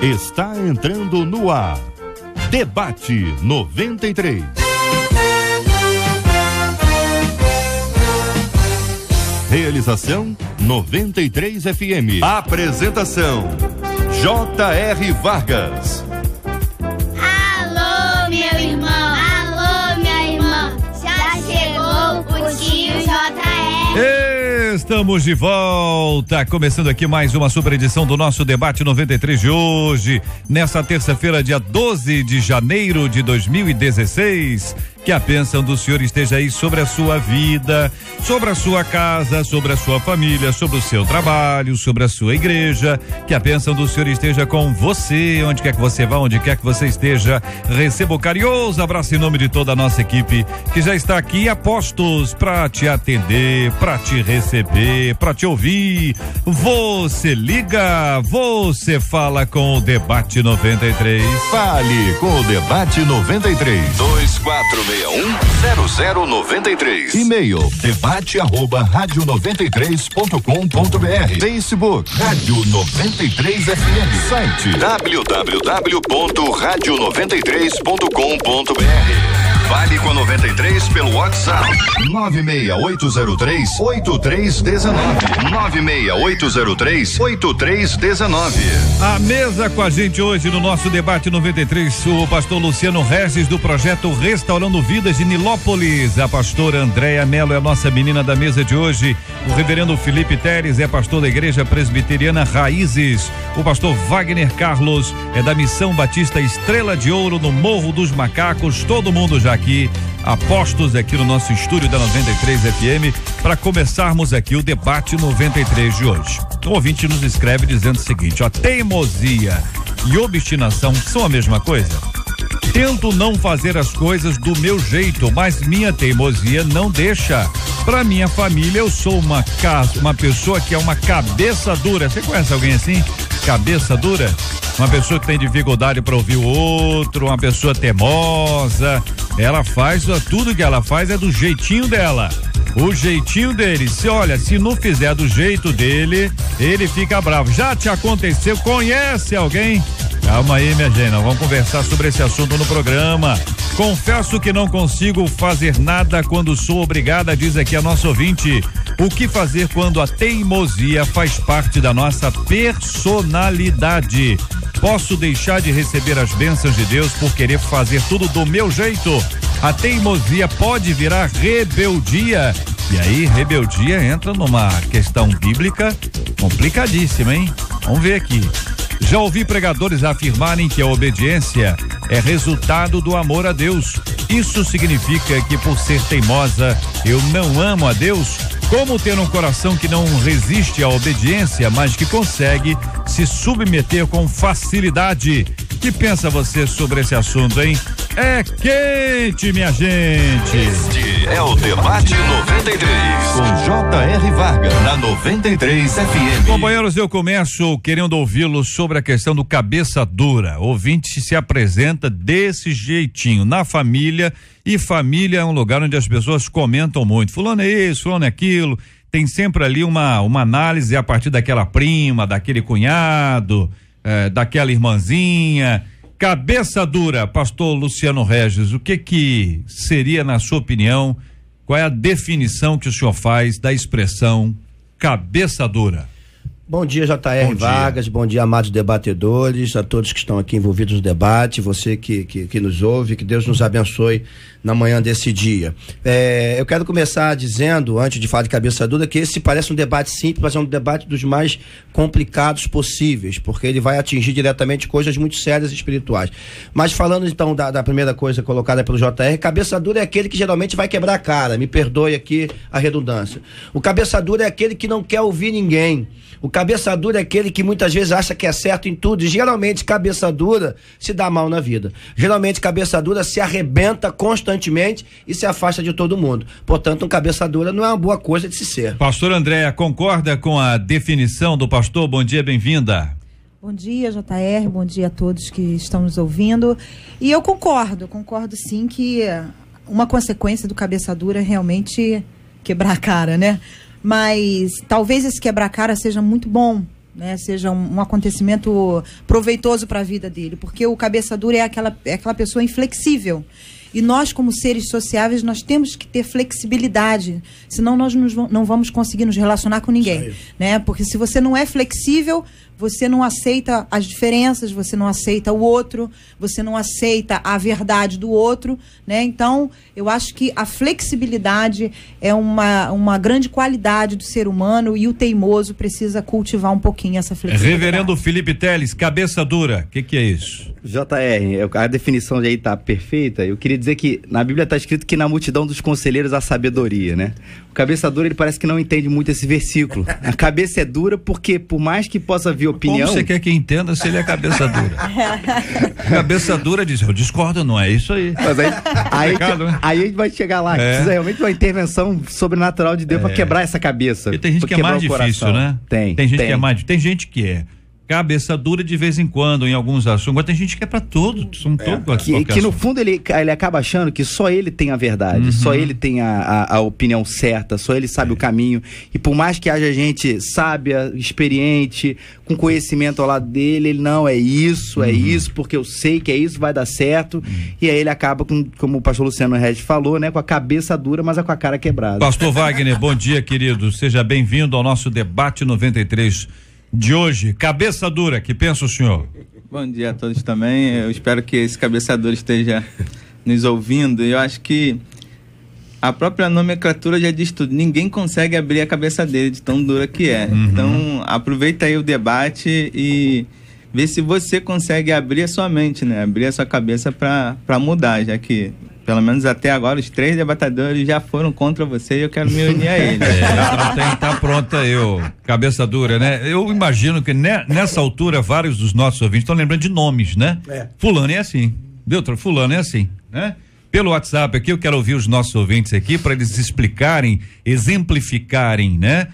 Está entrando no ar. Debate 93. Realização 93 FM. Apresentação J.R. Vargas. Alô, meu irmão. Alô, minha irmã. Já chegou o tio J.R. Estamos de volta, começando aqui mais uma super edição do nosso Debate 93 de hoje, nesta terça-feira, dia 12 de janeiro de 2016. Que a bênção do Senhor esteja aí sobre a sua vida, sobre a sua casa, sobre a sua família, sobre o seu trabalho, sobre a sua igreja. Que a bênção do Senhor esteja com você, onde quer que você vá, onde quer que você esteja. Receba o carinhoso abraço em nome de toda a nossa equipe que já está aqui a postos para te atender, para te receber, para te ouvir. Você liga, você fala com o Debate 93. Fale com o Debate 93. 2461-0093. E-mail debate@radio93.com.br. Facebook Rádio 93 FM. Site www.radio93.com.br. Fale com a 93 pelo WhatsApp 96803-8319. 96803-8319. A mesa com a gente hoje no nosso Debate 93, o pastor Luciano Regis, do projeto Restaurando Vidas de Nilópolis. A pastora Andréia Melo é a nossa menina da mesa de hoje. O reverendo Felipe Teres é pastor da Igreja Presbiteriana Raízes. O pastor Wagner Carlos é da Missão Batista Estrela de Ouro, no Morro dos Macacos. Todo mundo já aqui, apostos aqui no nosso estúdio da 93 FM, para começarmos aqui o Debate 93 de hoje. O ouvinte nos escreve dizendo o seguinte: ó, teimosia e obstinação são a mesma coisa? Tento não fazer as coisas do meu jeito, mas minha teimosia não deixa. Pra minha família, eu sou uma pessoa que é uma cabeça dura. Você conhece alguém assim? Cabeça dura? Uma pessoa que tem dificuldade para ouvir o outro, uma pessoa teimosa. Ela faz, tudo que ela faz é do jeitinho dela. O jeitinho dele. Se não fizer do jeito dele, ele fica bravo. Já te aconteceu? Conhece alguém? Calma aí, minha gente, nós vamos conversar sobre esse assunto no programa. Confesso que não consigo fazer nada quando sou obrigada, diz aqui a nossa ouvinte. O que fazer quando a teimosia faz parte da nossa personalidade? Posso deixar de receber as bênçãos de Deus por querer fazer tudo do meu jeito? A teimosia pode virar rebeldia. E aí, rebeldia entra numa questão bíblica complicadíssima, hein? Vamos ver aqui. Já ouvi pregadores afirmarem que a obediência é resultado do amor a Deus. Isso significa que, por ser teimosa, eu não amo a Deus? Como ter um coração que não resiste à obediência, mas que consegue se submeter com facilidade? Que pensa você sobre esse assunto, hein? É quente, minha gente. Este é o Debate 93 com J.R. Vargas na 93 FM. Companheiros, eu começo querendo ouvi-los sobre a questão do cabeça dura. Ouvinte se apresenta desse jeitinho na família, e família é um lugar onde as pessoas comentam muito. Fulano é isso, fulano é aquilo. Tem sempre ali uma análise a partir daquela prima, daquele cunhado, daquela irmãzinha. Cabeça dura, pastor Luciano Regis, o que seria, na sua opinião, qual é a definição que o senhor faz da expressão cabeça dura? Bom dia, J.R. Vargas, bom dia, amados debatedores, a todos que estão aqui envolvidos no debate, você que nos ouve, que Deus nos abençoe na manhã desse dia. Eu quero começar dizendo, antes de falar de cabeça dura, que esse parece um debate simples, mas é um debate dos mais complicados possíveis, porque ele vai atingir diretamente coisas muito sérias e espirituais. Mas falando então da primeira coisa colocada pelo J.R., cabeça dura é aquele que geralmente vai quebrar a cara, me perdoe aqui a redundância. O cabeça dura é aquele que não quer ouvir ninguém. O cabeça dura é aquele que muitas vezes acha que é certo em tudo, e geralmente cabeça dura se dá mal na vida. Geralmente cabeça dura se arrebenta constantemente e se afasta de todo mundo. Portanto, um cabeça dura não é uma boa coisa de se ser. Pastor Andréia, concorda com a definição do pastor? Bom dia, bem-vinda. Bom dia, J.R., bom dia a todos que estão nos ouvindo. E eu concordo sim que uma consequência do cabeça dura é realmente quebrar a cara, né? Mas talvez esse quebrar a cara seja muito bom né, seja um acontecimento proveitoso para a vida dele, porque o cabeça dura é aquela pessoa inflexível. E nós, como seres sociáveis, nós temos que ter flexibilidade, senão nós não vamos conseguir nos relacionar com ninguém, né? Porque se você não é flexível, você não aceita as diferenças, você não aceita o outro, você não aceita a verdade do outro, né? Então, eu acho que a flexibilidade é uma grande qualidade do ser humano, e o teimoso precisa cultivar um pouquinho essa flexibilidade. Reverendo Felipe Teles, cabeça dura, o que é isso? JR, a definição aí tá perfeita. Eu queria dizer que na Bíblia está escrito que na multidão dos conselheiros há sabedoria, né? O cabeça dura, ele parece que não entende muito esse versículo. A cabeça é dura porque, por mais que possa vir opinião... Como você quer que entenda se ele é cabeça dura? Cabeça dura diz, eu discordo, não é isso aí. Mas aí a gente vai chegar lá, precisa realmente de uma intervenção sobrenatural de Deus para quebrar essa cabeça. E tem gente que é mais difícil, né? Tem gente que é mais, tem gente que é cabeça dura de vez em quando em alguns assuntos. Agora tem gente que é pra todos, que no fundo ele acaba achando que só ele tem a verdade, só ele tem a opinião certa, só ele sabe o caminho, e por mais que haja gente sábia, experiente, com conhecimento ao lado dele, ele não, é isso, porque eu sei que é isso, vai dar certo, e aí ele acaba com, como o pastor Luciano Regis falou, né, com a cabeça dura, mas com a cara quebrada. Pastor Wagner, bom dia, querido, seja bem-vindo ao nosso debate 93 de hoje. Cabeça dura, que pensa o senhor? Bom dia a todos também, eu espero que esse cabeça dura esteja nos ouvindo. Eu acho que a própria nomenclatura já diz tudo, ninguém consegue abrir a cabeça dele de tão dura que é. Então aproveita aí o debate e vê se você consegue abrir a sua mente, né? Abrir a sua cabeça para mudar, já que pelo menos até agora os 3 debatedores já foram contra você e eu quero me unir a eles. Tá pronta cabeça dura, né? Eu imagino que nessa altura vários dos nossos ouvintes estão lembrando de nomes, né? Fulano é assim, Beltrano, fulano é assim, né? Pelo WhatsApp aqui eu quero ouvir os nossos ouvintes aqui para eles explicarem, exemplificarem, né?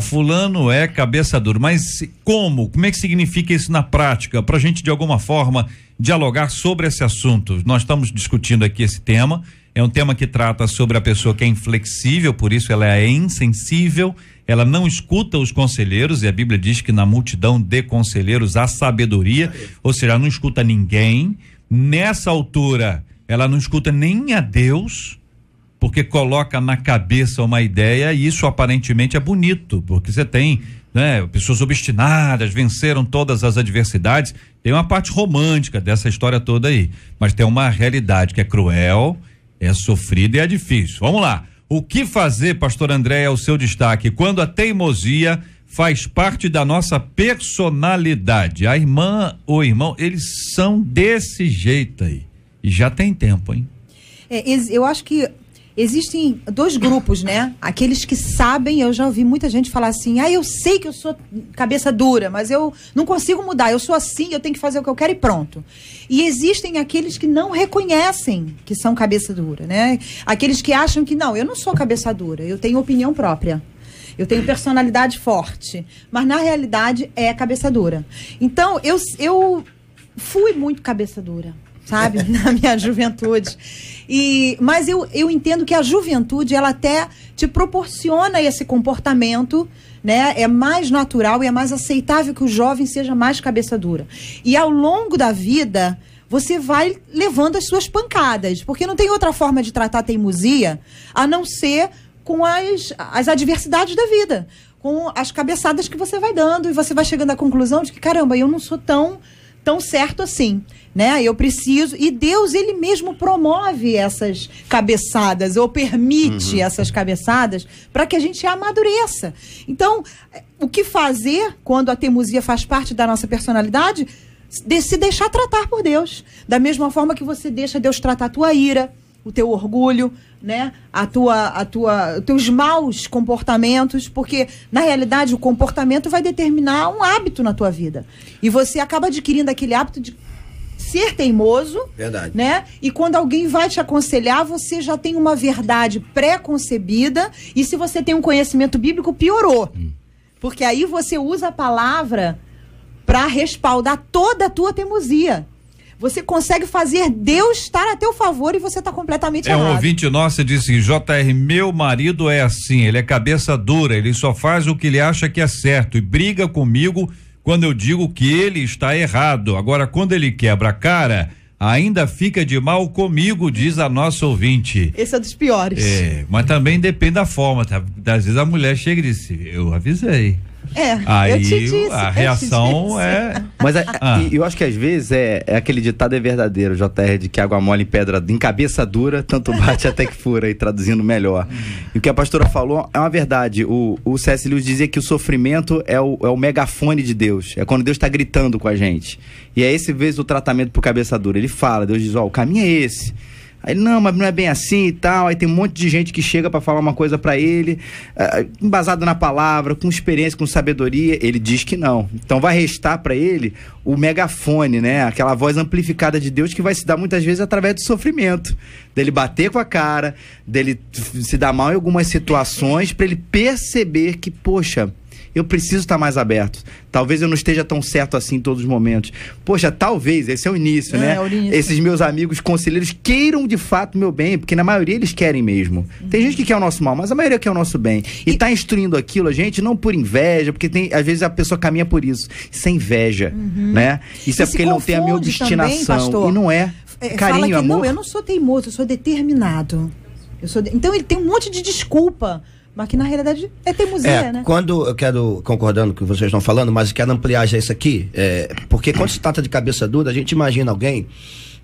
Fulano é cabeça dura, mas como é que significa isso na prática, pra gente de alguma forma dialogar sobre esse assunto? Nós estamos discutindo aqui esse tema, é um tema que trata sobre a pessoa que é inflexível, por isso ela é insensível, ela não escuta os conselheiros, e a Bíblia diz que na multidão de conselheiros há sabedoria, ou seja, ela não escuta ninguém, nessa altura ela não escuta nem a Deus, porque coloca na cabeça uma ideia, e isso aparentemente é bonito, porque você tem, né, pessoas obstinadas, venceram todas as adversidades, tem uma parte romântica dessa história toda aí, mas tem uma realidade que é cruel, é sofrida e é difícil. Vamos lá, o que fazer, pastor André, é o seu destaque, quando a teimosia faz parte da nossa personalidade? A irmã ou irmão, eles são desse jeito aí, e já tem tempo, hein? Eu acho que existem 2 grupos, né? Aqueles que sabem, eu já ouvi muita gente falar assim, eu sei que eu sou cabeça dura, mas eu não consigo mudar, eu sou assim, eu tenho que fazer o que eu quero e pronto. E existem aqueles que não reconhecem que são cabeça dura, né? Aqueles que acham que não, eu não sou cabeça dura, eu tenho opinião própria, eu tenho personalidade forte, mas na realidade é cabeça dura. Então, eu fui muito cabeça dura, sabe? Na minha juventude. Mas eu entendo que a juventude, ela até te proporciona esse comportamento, né? É mais natural e é mais aceitável que o jovem seja mais cabeça dura. E ao longo da vida, você vai levando as suas pancadas, porque não tem outra forma de tratar a teimosia a não ser com as adversidades da vida, com as cabeçadas que você vai dando, e você vai chegando à conclusão de que, caramba, eu não sou tão certo assim, né? Eu preciso, e Deus, ele mesmo promove essas cabeçadas, ou permite essas cabeçadas, para que a gente amadureça. Então, o que fazer quando a teimosia faz parte da nossa personalidade? Se deixar tratar por Deus, da mesma forma que você deixa Deus tratar a tua ira, o teu orgulho, né? Os teus maus comportamentos, porque na realidade o comportamento vai determinar um hábito na tua vida, e você acaba adquirindo aquele hábito de ser teimoso, verdade, né? E quando alguém vai te aconselhar, você já tem uma verdade pré-concebida, e se você tem um conhecimento bíblico, piorou, porque aí você usa a palavra para respaldar toda a tua teimosia. você consegue fazer Deus estar a teu favor e você tá completamente errado. Um ouvinte nossa disse: JR, meu marido é assim, ele é cabeça dura, ele só faz o que ele acha que é certo e briga comigo quando eu digo que ele está errado. Agora, quando ele quebra a cara, ainda fica de mal comigo, diz a nossa ouvinte. Esse é dos piores. Mas também depende da forma, tá? Às vezes a mulher chega e diz: eu avisei. Aí eu te disse, a reação é. Mas eu acho que às vezes aquele ditado é verdadeiro, JR, de que água mole em pedra, em cabeça dura, tanto bate até que fura, e traduzindo melhor. E o que a pastora falou é uma verdade. O C.S. Lewis dizia que o sofrimento é o megafone de Deus, é quando Deus está gritando com a gente. E é esse vezes o tratamento por cabeça dura. Ele fala, Deus diz: o caminho é esse. Aí, não, mas não é bem assim e tal. Aí tem um monte de gente que chega para falar uma coisa para ele, embasado na palavra, com experiência, com sabedoria. Ele diz que não. Então vai restar para ele o megafone, né? Aquela voz amplificada de Deus que vai se dar muitas vezes através do sofrimento. Dele bater com a cara, dele se dar mal em algumas situações, para ele perceber que, poxa, eu preciso estar mais aberto. Talvez eu não esteja tão certo assim em todos os momentos. Poxa, talvez, esse é o início, né? O início. Esses meus amigos conselheiros queiram de fato o meu bem, porque na maioria eles querem mesmo. Tem gente que quer o nosso mal, mas a maioria quer o nosso bem. E tá instruindo aquilo a gente não por inveja, porque às vezes a pessoa caminha por isso, sem inveja, né? Isso é porque ele não tem a minha obstinação. Também, e não é carinho, amor. Não, eu não sou teimoso, eu sou determinado. Então ele tem um monte de desculpa. Mas que na realidade é teimosia, né? Quando eu quero, concordando com o que vocês estão falando, mas quero ampliar já isso aqui, porque quando se trata de cabeça dura, a gente imagina alguém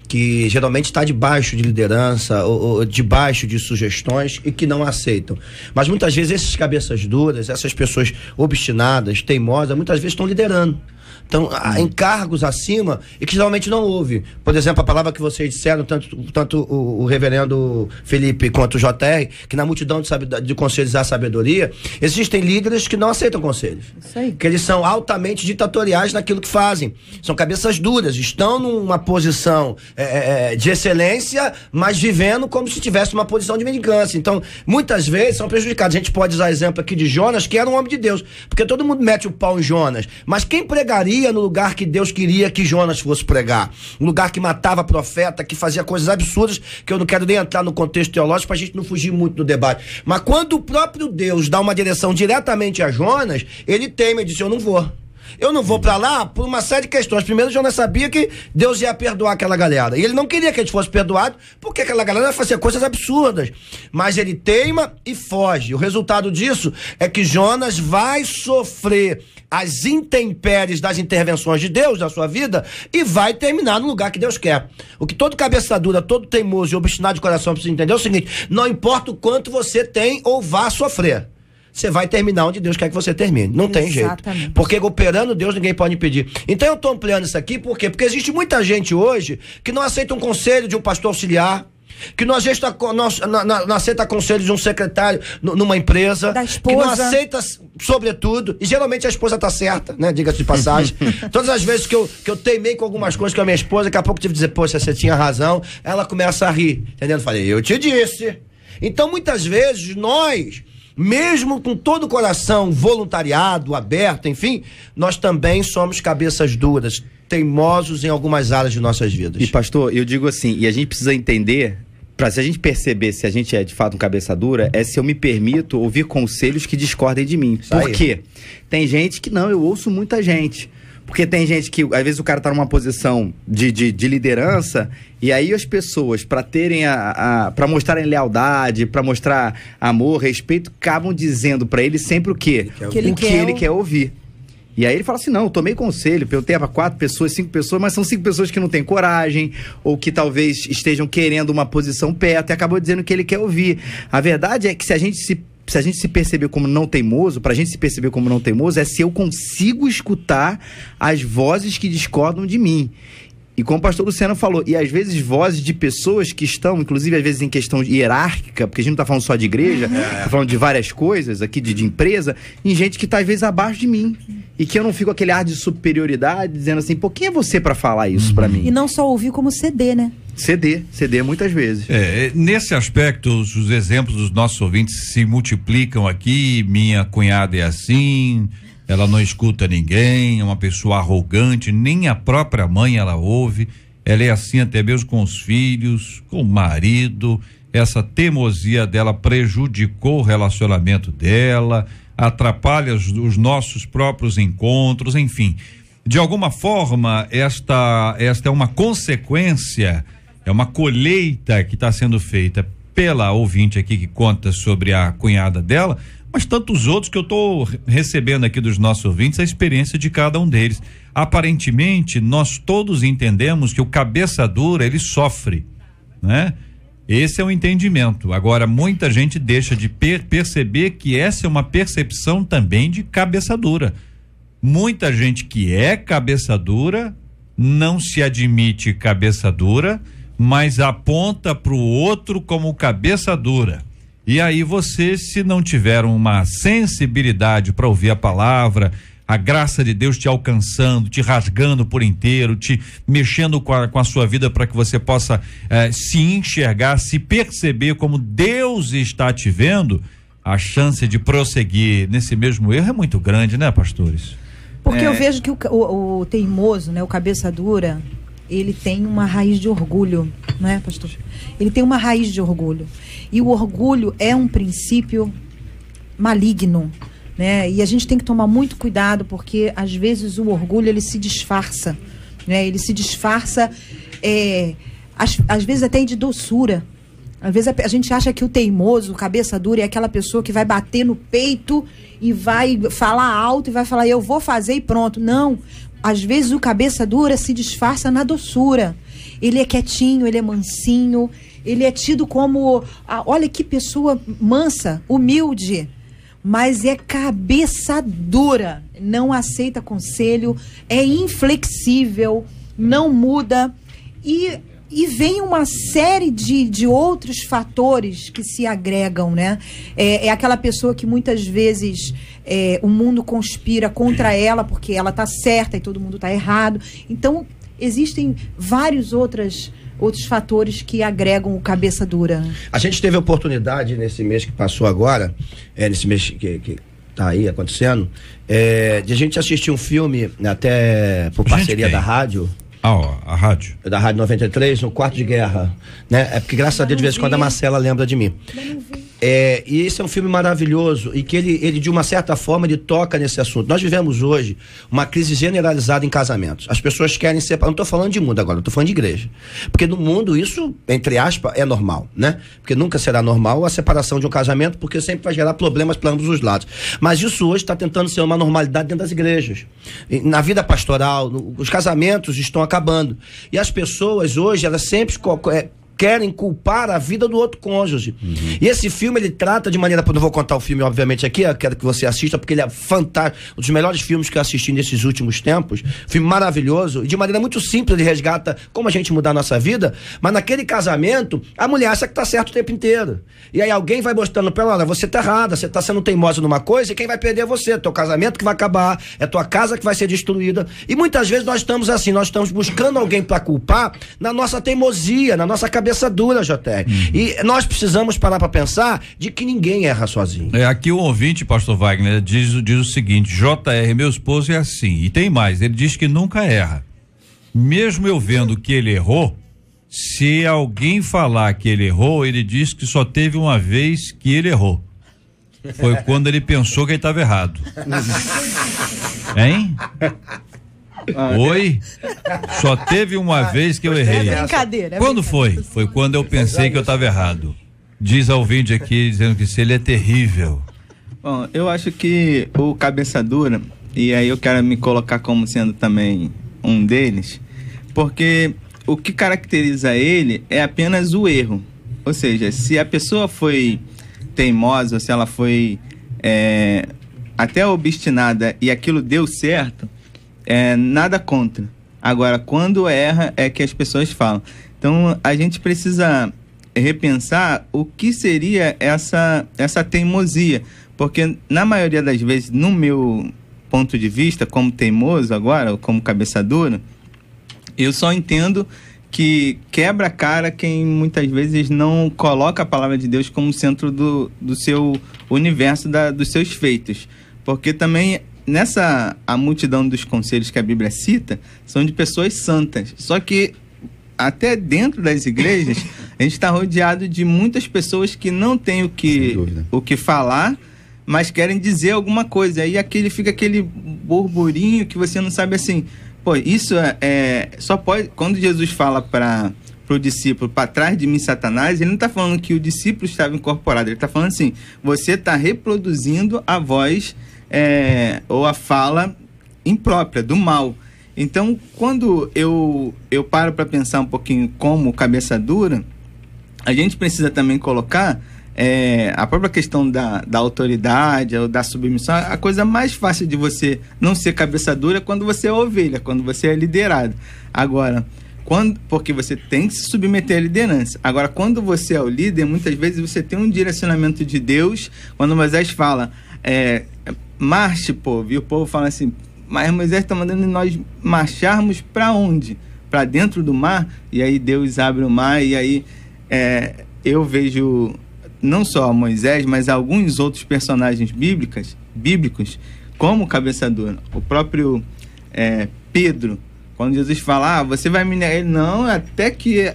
que geralmente está debaixo de liderança ou debaixo de sugestões e que não aceitam. Mas muitas vezes esses cabeças duras, essas pessoas obstinadas, teimosas, muitas vezes estão liderando. Então, há encargos acima e que geralmente não ouve. Por exemplo, a palavra que vocês disseram, tanto o reverendo Felipe quanto o JR, que na multidão de conselhos há sabedoria, existem líderes que não aceitam conselhos. Isso aí. Que eles são altamente ditatoriais naquilo que fazem. São cabeças duras, estão numa posição de excelência, mas vivendo como se tivesse uma posição de mendicância. Então, muitas vezes são prejudicados. A gente pode usar exemplo aqui de Jonas, que era um homem de Deus, porque todo mundo mete o pau em Jonas. Mas quem pregaria no lugar que Deus queria que Jonas fosse pregar? Um lugar que matava profeta, que fazia coisas absurdas, que eu não quero nem entrar no contexto teológico pra gente não fugir muito do debate. Mas quando o próprio Deus dá uma direção diretamente a Jonas, ele teme e disse: eu não vou. Eu não vou pra lá por uma série de questões. Primeiro, Jonas sabia que Deus ia perdoar aquela galera. E ele não queria que eles fossem perdoados, porque aquela galera ia fazer coisas absurdas. Mas ele teima e foge. O resultado disso é que Jonas vai sofrer as intempéries das intervenções de Deus na sua vida e vai terminar no lugar que Deus quer. O que todo cabeça dura, todo teimoso e obstinado de coração precisa entender é o seguinte: não importa o quanto você tem ou vá sofrer, você vai terminar onde Deus quer que você termine. Não tem jeito. Porque operando Deus, ninguém pode impedir. Então eu estou ampliando isso aqui, por quê? Porque existe muita gente hoje que não aceita um conselho de um pastor auxiliar, que não aceita conselho de um secretário numa empresa, da esposa, que não aceita, sobretudo, e geralmente a esposa tá certa, né? Diga-se de passagem. Todas as vezes que eu teimei com algumas coisas com a minha esposa, daqui a pouco eu tive que dizer: poxa, você tinha razão, ela começa a rir, entendendo? Falei: eu te disse. Então muitas vezes nós, mesmo com todo o coração voluntariado, aberto, enfim, nós também somos cabeças duras, teimosos em algumas áreas de nossas vidas. E pastor, eu digo assim, e a gente precisa entender, se a gente perceber se a gente é de fato um cabeça dura, é se eu me permito ouvir conselhos que discordem de mim. Por quê? Tem gente que não, eu ouço muita gente. Porque tem gente que, às vezes, o cara tá numa posição de liderança, e aí as pessoas, para terem para mostrarem lealdade, para mostrar amor, respeito, acabam dizendo para ele sempre o quê? O que ele quer ouvir. E aí ele fala assim: não, eu tomei conselho, perguntei para 4 pessoas, 5 pessoas, mas são 5 pessoas que não têm coragem, ou que talvez estejam querendo uma posição perto, e acabou dizendo o que ele quer ouvir. A verdade é que se a gente se perceber como não teimoso, pra gente se perceber como não teimoso, é se eu consigo escutar as vozes que discordam de mim. E como o pastor Luciano falou, e às vezes vozes de pessoas que estão, inclusive às vezes em questão hierárquica, porque a gente não tá falando só de igreja, tá falando de várias coisas aqui, de empresa, em gente que tá às vezes abaixo de mim. E que eu não fico aquele ar de superioridade, dizendo assim: pô, quem é você pra falar isso pra mim? E não só ouvir, como ceder, né? Ceder muitas vezes. Nesse aspecto, os exemplos dos nossos ouvintes se multiplicam aqui. Minha cunhada é assim, ela não escuta ninguém, é uma pessoa arrogante, nem a própria mãe ela ouve. ela é assim até mesmo com os filhos, com o marido. Essa teimosia dela prejudicou o relacionamento dela, atrapalha os nossos próprios encontros, enfim. De alguma forma, esta é uma consequência, é uma colheita que está sendo feita pela ouvinte aqui que conta sobre a cunhada dela, mas tantos outros que eu estou recebendo aqui dos nossos ouvintes, a experiência de cada um deles. Aparentemente, nós todos entendemos que o cabeça dura, ele sofre, né? Esse é o entendimento. Agora, muita gente deixa de perceber que essa é uma percepção também de cabeça dura. Muita gente que é cabeça dura não se admite cabeça dura, mas aponta para o outro como cabeça dura. E aí você, se não tiver uma sensibilidade para ouvir a palavra, a graça de Deus te alcançando, te rasgando por inteiro, te mexendo com a sua vida para que você possa se enxergar, se perceber como Deus está te vendo, a chance de prosseguir nesse mesmo erro é muito grande, né, pastores? Porque eu vejo que o teimoso, né, o cabeça dura, ele tem uma raiz de orgulho, não é, pastor? Ele tem uma raiz de orgulho. E o orgulho é um princípio maligno, né? E a gente tem que tomar muito cuidado, porque às vezes o orgulho ele se disfarça, né? Ele se disfarça, às vezes até de doçura. Às vezes a gente acha que o teimoso, o cabeça dura, é aquela pessoa que vai bater no peito e vai falar alto e vai falar, eu vou fazer e pronto. Não, às vezes o cabeça dura se disfarça na doçura. Ele é quietinho, ele é mansinho, ele é tido como, olha que pessoa mansa, humilde, mas é cabeça dura, não aceita conselho, é inflexível, não muda e vem uma série de outros fatores que se agregam, né? É aquela pessoa que muitas vezes o mundo conspira contra ela porque ela está certa e todo mundo está errado. Então, existem vários outros fatores que agregam o cabeça dura. A gente teve a oportunidade nesse mês que passou agora, nesse mês que tá aí acontecendo, de a gente assistir um filme, até por parceria da rádio. A rádio. Da Rádio 93, no Quarto de Guerra, né? É porque graças a Deus de vez em quando a Marcela lembra de mim. E esse é um filme maravilhoso e que ele de uma certa forma ele toca nesse assunto. Nós vivemos hoje uma crise generalizada em casamentos. As pessoas querem separar, não estou falando de mundo agora, eu estou falando de igreja. Porque no mundo isso, entre aspas, é normal, né? Porque nunca será normal a separação de um casamento, porque sempre vai gerar problemas para ambos os lados. Mas isso hoje está tentando ser uma normalidade dentro das igrejas. Na vida pastoral, os casamentos estão acabando. E as pessoas hoje, elas sempre querem culpar a vida do outro cônjuge. E esse filme, ele trata de maneira... Não vou contar o filme, obviamente, aqui, eu quero que você assista, porque ele é fantástico, um dos melhores filmes que eu assisti nesses últimos tempos, filme maravilhoso, e de maneira muito simples ele resgata como a gente mudar a nossa vida, mas naquele casamento, a mulher acha que tá certo o tempo inteiro. E aí alguém vai mostrando pra ela, olha, você tá errada, você tá sendo teimosa numa coisa, e quem vai perder é você, teu casamento que vai acabar, é tua casa que vai ser destruída. E muitas vezes nós estamos assim, nós estamos buscando alguém pra culpar na nossa teimosia, na nossa cabeça dura, JR. E nós precisamos parar para pensar de que ninguém erra sozinho. Aqui o ouvinte, pastor Wagner, diz o seguinte: JR, meu esposo é assim. E tem mais, ele diz que nunca erra. Mesmo eu vendo que ele errou, se alguém falar que ele errou, ele diz que só teve uma vez que ele errou. Foi quando ele pensou que ele estava errado. Hein? Oi? Só teve uma vez que eu errei. Brincadeira. Quando foi? Foi quando eu pensei que eu estava errado. Diz ao ouvinte aqui, dizendo que se ele é terrível. Bom, eu acho que o cabeça dura, e aí eu quero me colocar como sendo também um deles, porque o que caracteriza ele é apenas o erro. Ou seja, se a pessoa foi teimosa, ou se ela foi até obstinada e aquilo deu certo, nada contra. Agora, quando erra, é que as pessoas falam. Então, a gente precisa repensar o que seria essa teimosia. Porque, na maioria das vezes, no meu ponto de vista, como teimoso agora, ou como cabeça dura, eu só entendo que quebra a cara quem muitas vezes não coloca a palavra de Deus como centro do seu universo, dos seus feitos. Porque também... a multidão dos conselhos que a Bíblia cita são de pessoas santas. Só que até dentro das igrejas, a gente está rodeado de muitas pessoas que não têm o que falar, mas querem dizer alguma coisa. Aí fica aquele burburinho que você não sabe assim, pô, isso só pode... Quando Jesus fala para o discípulo, para trás de mim, Satanás, ele não está falando que o discípulo estava incorporado, ele está falando assim, você está reproduzindo a voz ou a fala imprópria, do mal. Então, quando eu paro para pensar um pouquinho como cabeça dura, a gente precisa também colocar a própria questão da autoridade ou da submissão. A coisa mais fácil de você não ser cabeça dura é quando você é ovelha, quando você é liderado. Agora, porque você tem que se submeter à liderança. Agora, quando você é o líder, muitas vezes você tem um direcionamento de Deus. Quando Moisés fala, marche, povo, e o povo fala assim, mas Moisés está mandando nós marcharmos para onde? Para dentro do mar? E aí Deus abre o mar, e aí eu vejo não só Moisés, mas alguns outros personagens bíblicos como cabeça dura. O próprio Pedro, quando Jesus fala, você vai me negar, ele, não, até que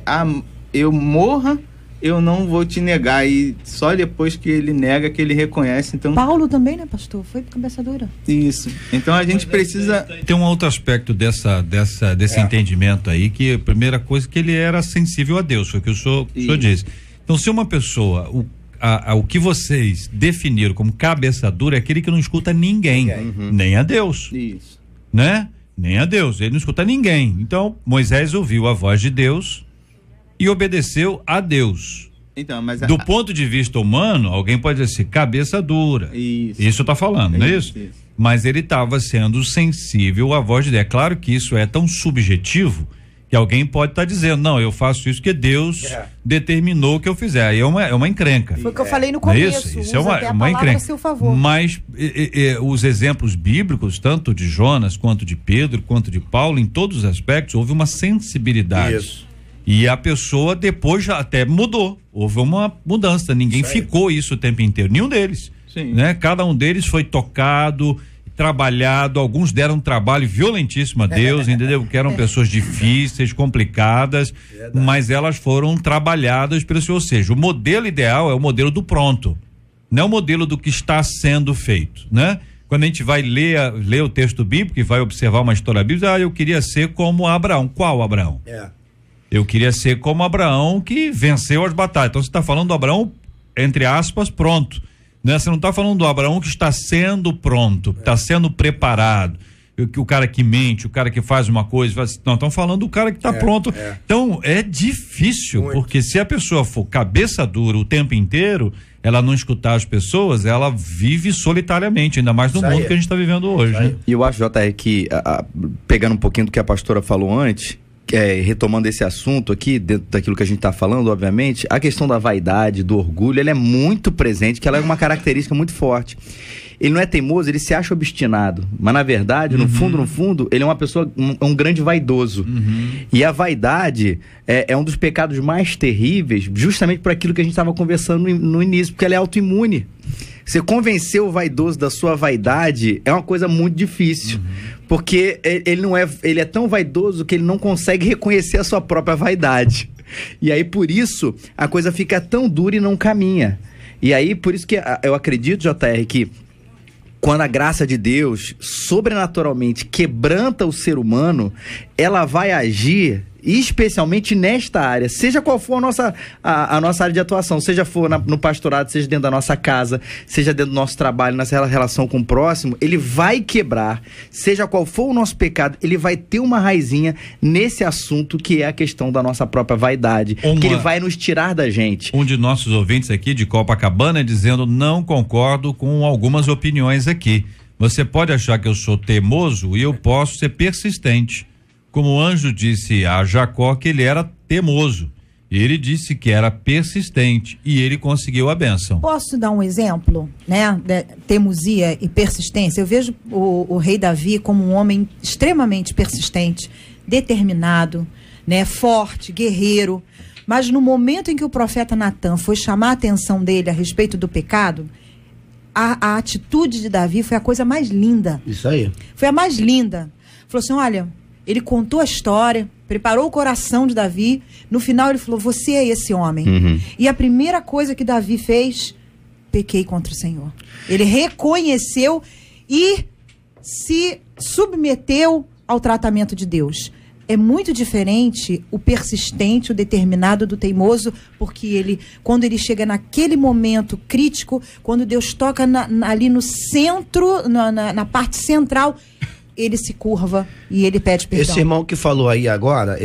eu morra, eu não vou te negar. E só depois que ele nega, que ele reconhece. Então, Paulo também, né, pastor? Foi cabeça dura. Isso. Então a gente precisa... Tem um outro aspecto desse entendimento aí, que a primeira coisa que ele era sensível a Deus, foi o que o senhor disse. Então, se uma pessoa, o que vocês definiram como cabeça dura é aquele que não escuta ninguém, nem a Deus. Isso. Né? Nem a Deus, ele não escuta ninguém. Então, Moisés ouviu a voz de Deus e obedeceu a Deus. Então, mas do ponto de vista humano, alguém pode dizer assim, cabeça dura. Isso está falando, não é isso? Mas ele estava sendo sensível à voz de Deus. É claro que isso é tão subjetivo que alguém pode estar dizendo, não, eu faço isso porque Deus determinou que eu fizer. Aí é uma encrenca. Foi o que eu falei no começo. Isso é uma encrenca. A seu favor. Mas os exemplos bíblicos, tanto de Jonas, quanto de Pedro, quanto de Paulo, em todos os aspectos, houve uma sensibilidade. Isso. E a pessoa depois já até mudou. Houve uma mudança. Ninguém ficou isso o tempo inteiro. Nenhum deles. Sim. Né? Cada um deles foi tocado, trabalhado, alguns deram um trabalho violentíssimo a Deus, entendeu? Que eram pessoas difíceis, complicadas, mas elas foram trabalhadas pelo Senhor. Ou seja, o modelo ideal é o modelo do pronto, não é o modelo do que está sendo feito, né? Quando a gente vai ler o texto bíblico e vai observar uma história bíblica, eu queria ser como Abraão. Qual Abraão? Eu queria ser como Abraão que venceu as batalhas. Então você está falando do Abraão, entre aspas, pronto. Né? Você não está falando do Abraão que está sendo pronto, está sendo preparado. O cara que mente, o cara que faz uma coisa, não, estão falando do cara que está pronto. Então é difícil, porque se a pessoa for cabeça dura o tempo inteiro, ela não escutar as pessoas, ela vive solitariamente, ainda mais no mundo que a gente está vivendo hoje. Né? E eu acho, JR, que pegando um pouquinho do que a pastora falou antes, retomando esse assunto aqui, dentro daquilo que a gente está falando, obviamente, a questão da vaidade, do orgulho, ela é muito presente, que ela é uma característica muito forte. Ele não é teimoso, ele se acha obstinado, mas na verdade, no fundo, ele é uma pessoa, um grande vaidoso. E a vaidade é um dos pecados mais terríveis, justamente por aquilo que a gente estava conversando no início, porque ela é autoimune. Você convencer o vaidoso da sua vaidade é uma coisa muito difícil, porque ele é tão vaidoso que ele não consegue reconhecer a sua própria vaidade. E aí, por isso, a coisa fica tão dura e não caminha. E aí, por isso que eu acredito, JR, que quando a graça de Deus sobrenaturalmente quebranta o ser humano, ela vai agir especialmente nesta área, seja qual for a nossa área de atuação, seja for no pastorado, seja dentro da nossa casa, seja dentro do nosso trabalho, nessa relação com o próximo, ele vai quebrar, seja qual for o nosso pecado, ele vai ter uma raizinha nesse assunto que é a questão da nossa própria vaidade, que ele vai nos tirar da gente. Um de nossos ouvintes aqui de Copacabana dizendo, não concordo com algumas opiniões aqui. Você pode achar que eu sou teimoso e eu posso ser persistente. Como o anjo disse a Jacó que ele era teimoso, ele disse que era persistente e ele conseguiu a bênção. Posso dar um exemplo, né, de teimosia e persistência? Eu vejo o rei Davi como um homem extremamente persistente, determinado, né, forte, guerreiro, mas no momento em que o profeta Natan foi chamar a atenção dele a respeito do pecado, a atitude de Davi foi a coisa mais linda. Isso aí. Foi a mais linda. Falou assim, olha... Ele contou a história, preparou o coração de Davi. No final ele falou, você é esse homem. E a primeira coisa que Davi fez, pequei contra o Senhor. Ele reconheceu e se submeteu ao tratamento de Deus. É muito diferente o persistente, o determinado do teimoso, porque quando ele chega naquele momento crítico, quando Deus toca ali no centro, na parte central, ele se curva e ele pede perdão. Esse irmão que falou aí agora,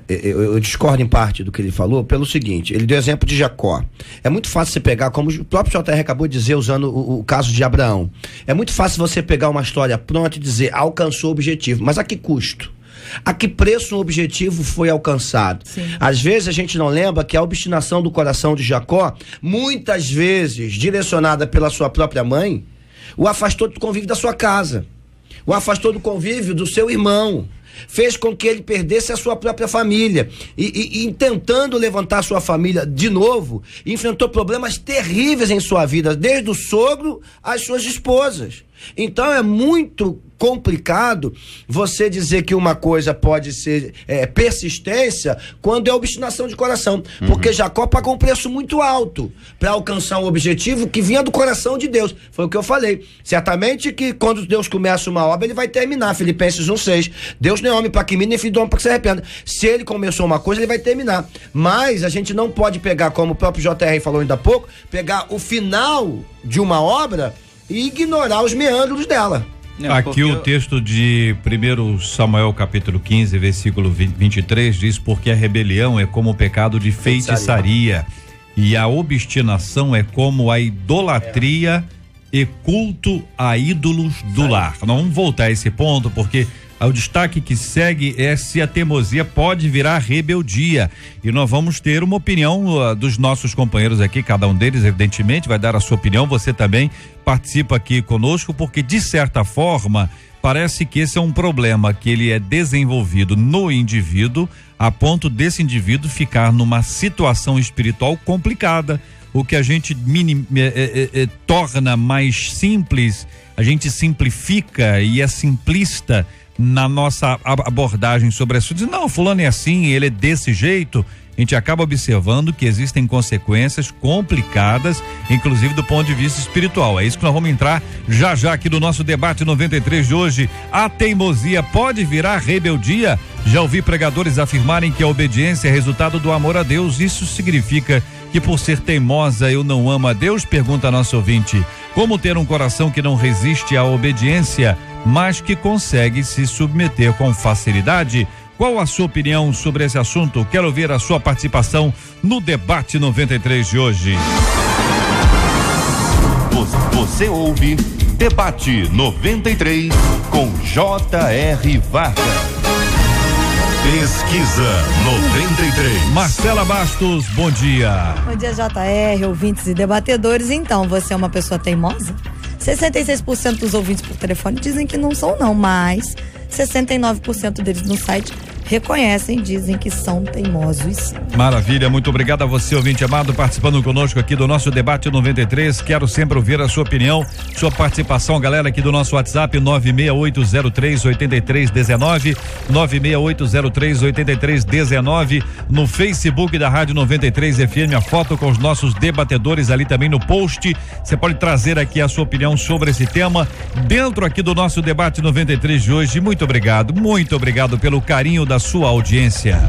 eu discordo em parte do que ele falou, pelo seguinte, ele deu exemplo de Jacó. É muito fácil você pegar, como o próprio JR acabou de dizer, usando o caso de Abraão. É muito fácil você pegar uma história pronta e dizer, alcançou o objetivo, mas a que custo? A que preço o objetivo foi alcançado? Sim. Às vezes a gente não lembra que a obstinação do coração de Jacó, muitas vezes direcionada pela sua própria mãe, o afastou do convívio da sua casa, o afastou do convívio do seu irmão, fez com que ele perdesse a sua própria família e tentando levantar a sua família de novo, enfrentou problemas terríveis em sua vida, desde o sogro às suas esposas. Então é muito complicado você dizer que uma coisa pode ser persistência quando é obstinação de coração, porque Jacó pagou um preço muito alto para alcançar um objetivo que vinha do coração de Deus. Foi o que eu falei. Certamente que quando Deus começa uma obra, ele vai terminar. Filipenses 1:6. Deus não é homem para que minta, nem filho de homem para que se arrependa. Se ele começou uma coisa, ele vai terminar. Mas a gente não pode pegar, como o próprio JR falou ainda há pouco, pegar o final de uma obra e ignorar os meandros dela. Aqui o texto de 1 Samuel capítulo 15, versículo 23 diz, porque a rebelião é como o pecado de feitiçaria e a obstinação é como a idolatria e culto a ídolos do lar. Não vamos voltar a esse ponto, porque o destaque que segue é se a teimosia pode virar rebeldia, e nós vamos ter uma opinião dos nossos companheiros aqui, cada um deles evidentemente vai dar a sua opinião. Você também participa aqui conosco, porque de certa forma parece que esse é um problema que ele é desenvolvido no indivíduo, a ponto desse indivíduo ficar numa situação espiritual complicada. O que a gente torna mais simples, a gente simplifica e é simplista na nossa abordagem sobre isso. Diz, não, fulano é assim, ele é desse jeito. A gente acaba observando que existem consequências complicadas, inclusive do ponto de vista espiritual. É isso que nós vamos entrar já aqui no nosso debate 93 de hoje. A teimosia pode virar rebeldia? Já ouvi pregadores afirmarem que a obediência é resultado do amor a Deus. Isso significa que por ser teimosa eu não amo a Deus? Pergunta a nossa ouvinte. Como ter um coração que não resiste à obediência, mas que consegue se submeter com facilidade? Qual a sua opinião sobre esse assunto? Quero ouvir a sua participação no debate 93 de hoje. Você ouve Debate 93 com J.R. Vargas. Pesquisa 93. Marcela Bastos, bom dia. Bom dia, JR, ouvintes e debatedores. Então, você é uma pessoa teimosa? 66% dos ouvintes por telefone dizem que não são, não, mas 69% deles no site reconhecem, dizem que são teimosos. Maravilha, muito obrigado a você, ouvinte amado, participando conosco aqui do nosso debate 93. Quero sempre ouvir a sua opinião, sua participação, galera, aqui do nosso WhatsApp 968038319, 968038319, no Facebook da Rádio 93 FM, a foto com os nossos debatedores ali também no post. Você pode trazer aqui a sua opinião sobre esse tema dentro aqui do nosso debate 93 de hoje. Muito obrigado pelo carinho da sua audiência.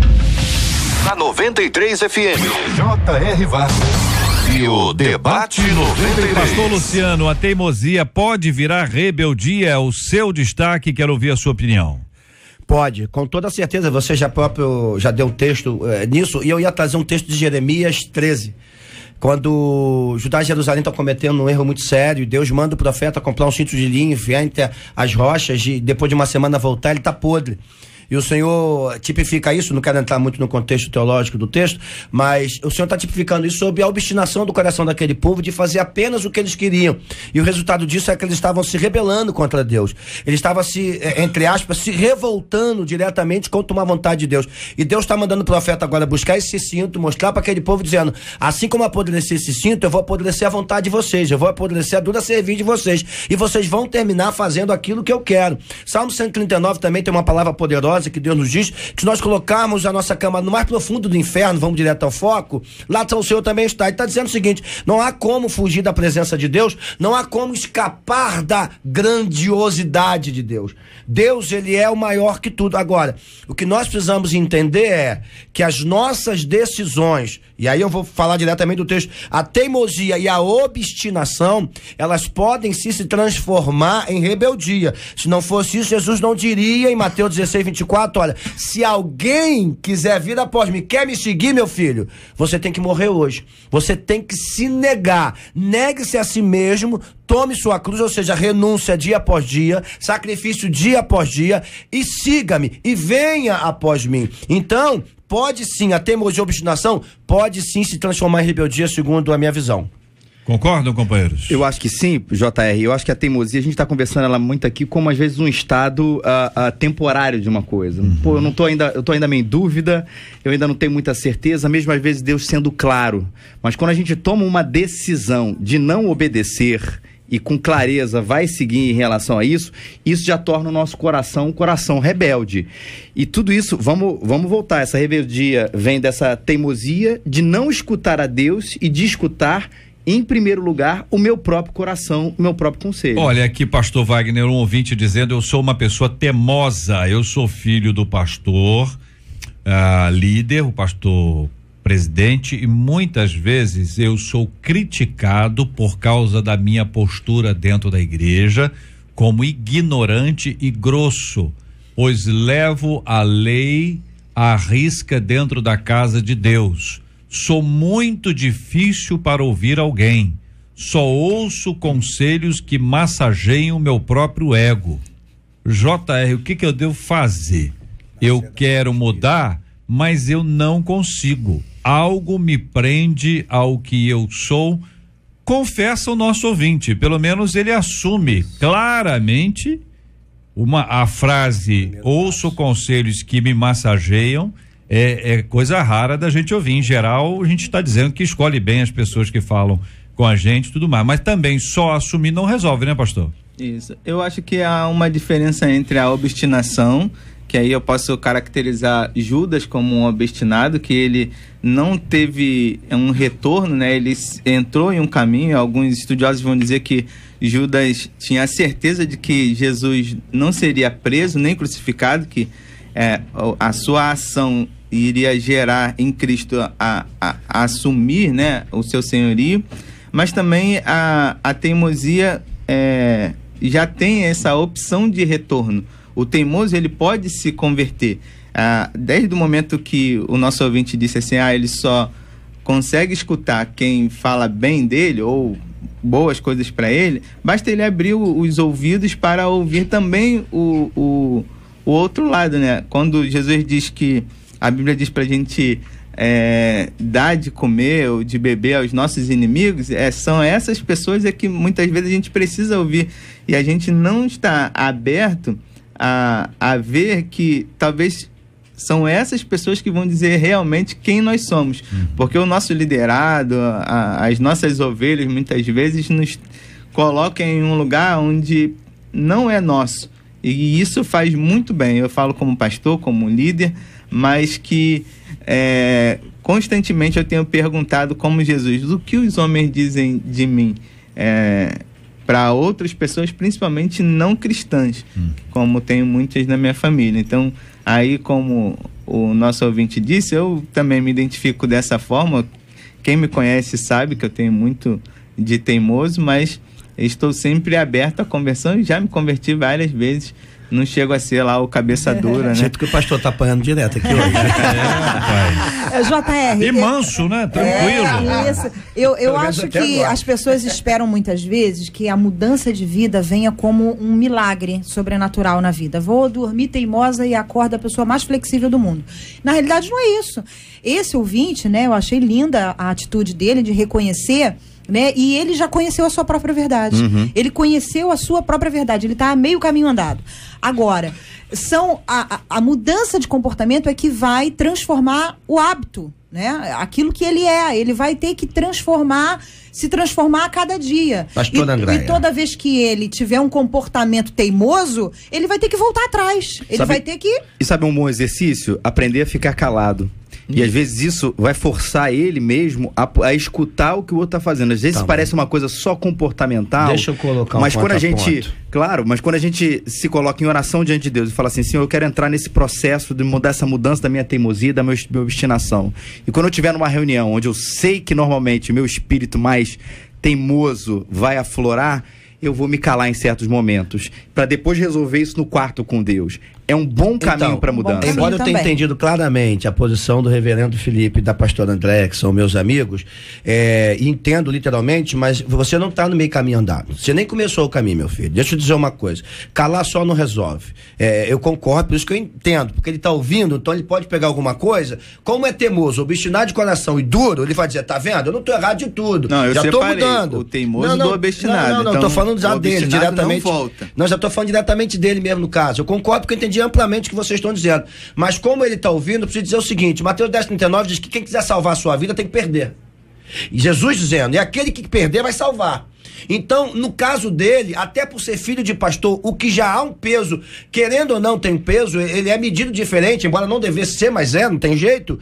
Na 93 FM, J.R. Vargas e o Debate 93. Pastor Luciano, a teimosia pode virar rebeldia? É o seu destaque, quero ouvir a sua opinião. Pode, com toda certeza. Você já deu texto nisso, e eu ia trazer um texto de Jeremias 13. Quando Judá e Jerusalém estão cometendo um erro muito sério, Deus manda o profeta comprar um cinto de linho, enfiar entre as rochas, e depois de uma semana voltar, ele está podre. E o Senhor tipifica isso, não quero entrar muito no contexto teológico do texto, mas o Senhor está tipificando isso sobre a obstinação do coração daquele povo de fazer apenas o que eles queriam. E o resultado disso é que eles estavam se rebelando contra Deus. Eles estavam entre aspas, se revoltando diretamente contra uma vontade de Deus. E Deus está mandando o profeta agora buscar esse cinto, mostrar para aquele povo, dizendo, assim como apodrecer esse cinto, eu vou apodrecer a vontade de vocês, eu vou apodrecer a dura serviço de vocês, e vocês vão terminar fazendo aquilo que eu quero. Salmo 139 também tem uma palavra poderosa, maravilhosa que Deus nos diz, que se nós colocarmos a nossa cama no mais profundo do inferno, vamos direto ao foco, lá o Senhor também está. Ele está dizendo o seguinte: não há como fugir da presença de Deus, não há como escapar da grandiosidade de Deus. Deus, ele é o maior que tudo. Agora, o que nós precisamos entender é que as nossas decisões, e aí eu vou falar diretamente do texto, a teimosia e a obstinação, elas podem sim se transformar em rebeldia. Se não fosse isso, Jesus não diria em Mateus 16:24, olha, se alguém quiser vir após mim, quer me seguir, meu filho, você tem que morrer hoje. Você tem que se negar. Negue-se a si mesmo, tome sua cruz, ou seja, renúncia dia após dia, sacrifício dia após dia, e siga-me, e venha após mim. Então, pode sim, a teimosia e a obstinação pode sim se transformar em rebeldia, segundo a minha visão. Concordam, companheiros? Eu acho que sim, JR. Eu acho que a teimosia, a gente está conversando ela muito aqui como às vezes um estado temporário de uma coisa. Pô, eu tô ainda meio em dúvida, eu ainda não tenho muita certeza, mesmo às vezes Deus sendo claro. Mas quando a gente toma uma decisão de não obedecer e com clareza vai seguir em relação a isso, isso já torna o nosso coração um coração rebelde. E tudo isso, vamos voltar, essa rebeldia vem dessa teimosia de não escutar a Deus e de escutar, em primeiro lugar, o meu próprio coração, o meu próprio conselho. Olha aqui, pastor Wagner, um ouvinte dizendo: eu sou uma pessoa teimosa, eu sou filho do pastor líder, o pastor presidente, e muitas vezes eu sou criticado por causa da minha postura dentro da igreja como ignorante e grosso, pois levo a lei à risca dentro da casa de Deus. Sou muito difícil para ouvir alguém. Só ouço conselhos que massageiam o meu próprio ego. JR, o que eu devo fazer? Eu quero mudar, mas eu não consigo. Algo me prende ao que eu sou. Confessa o nosso ouvinte, pelo menos ele assume claramente a frase: ouço conselhos que me massageiam. É coisa rara da gente ouvir. Em geral, a gente está dizendo que escolhe bem as pessoas que falam com a gente e tudo mais, mas também só assumir não resolve, né, pastor? Isso. Eu acho que há uma diferença entre a obstinação, que aí eu posso caracterizar Judas como um obstinado, que ele não teve um retorno, né? Ele entrou em um caminho. Alguns estudiosos vão dizer que Judas tinha a certeza de que Jesus não seria preso nem crucificado, que a sua ação iria gerar em Cristo a assumir, né, o seu senhorio, mas também a teimosia já tem essa opção de retorno. O teimoso, ele pode se converter. Desde o momento que o nosso ouvinte disse assim, ele só consegue escutar quem fala bem dele ou boas coisas para ele, basta ele abrir os ouvidos para ouvir também o outro lado, né? Quando Jesus diz que, a Bíblia diz pra gente dar de comer ou de beber aos nossos inimigos, são essas pessoas que muitas vezes a gente precisa ouvir, e a gente não está aberto a ver que talvez são essas pessoas que vão dizer realmente quem nós somos, porque o nosso liderado, as nossas ovelhas muitas vezes nos colocam em um lugar onde não é nosso, e isso faz muito bem. Eu falo como pastor, como líder, mas que constantemente eu tenho perguntado como Jesus, o que os homens dizem de mim para outras pessoas, principalmente não cristãs, como tenho muitas na minha família. Então, aí, como o nosso ouvinte disse, eu também me identifico dessa forma. Quem me conhece sabe que eu tenho muito de teimoso, mas estou sempre aberto à conversão e já me converti várias vezes. Não chego a ser lá o cabeça dura, né? Jeito que o pastor tá apanhando direto aqui hoje. JR. E manso, né? Tranquilo. Isso. Eu acho que as pessoas esperam muitas vezes que a mudança de vida venha como um milagre sobrenatural na vida. Vou dormir teimosa e acordo a pessoa mais flexível do mundo. Na realidade, não é isso. Esse ouvinte, né? Eu achei linda a atitude dele de reconhecer, né? E ele já conheceu a sua própria verdade. Ele conheceu a sua própria verdade. Ele está a meio caminho andado. Agora, a mudança de comportamento é que vai transformar o hábito, né? Aquilo que ele é. Ele vai ter que se transformar a cada dia. Pastor Andréia. E toda vez que ele tiver um comportamento teimoso, ele vai ter que voltar atrás. Ele vai ter que... E sabe um bom exercício? Aprender a ficar calado. E às vezes isso vai forçar ele mesmo a escutar o que o outro tá fazendo. Às vezes parece uma coisa só comportamental. Deixa eu colocar mas quando a gente, mas quando a gente se coloca em oração diante de Deus e fala assim, Senhor, eu quero entrar nesse processo de mudar essa mudança da minha teimosia, da minha obstinação. E quando eu estiver numa reunião onde eu sei que normalmente meu espírito mais teimoso vai aflorar, eu vou me calar em certos momentos, para depois resolver isso no quarto com Deus. É um bom caminho para mudança. Embora eu tenha entendido claramente a posição do reverendo Felipe e da pastora Andréia, que são meus amigos, entendo literalmente, mas você não está no meio caminho andado. Você nem começou o caminho, meu filho. Deixa eu dizer uma coisa. Calar só não resolve. Eu concordo, por isso que eu entendo, porque ele está ouvindo, então ele pode pegar alguma coisa. Como é teimoso, obstinado de coração e duro, ele vai dizer, tá vendo? Eu não estou errado de tudo. Não, eu já estou separei mudando. O teimoso do obstinado. Não, estou falando já dele, diretamente. Não, já estou falando diretamente dele mesmo no caso. Eu concordo porque eu entendi amplamente o que vocês estão dizendo. Mas como ele está ouvindo, eu preciso dizer o seguinte: Mateus 10:39 diz que quem quiser salvar a sua vida tem que perder. E Jesus dizendo, e aquele que perder vai salvar. Então, no caso dele, até por ser filho de pastor, o que já há um peso, querendo ou não tem um peso, ele é medido diferente, embora não devesse ser, mas não tem jeito,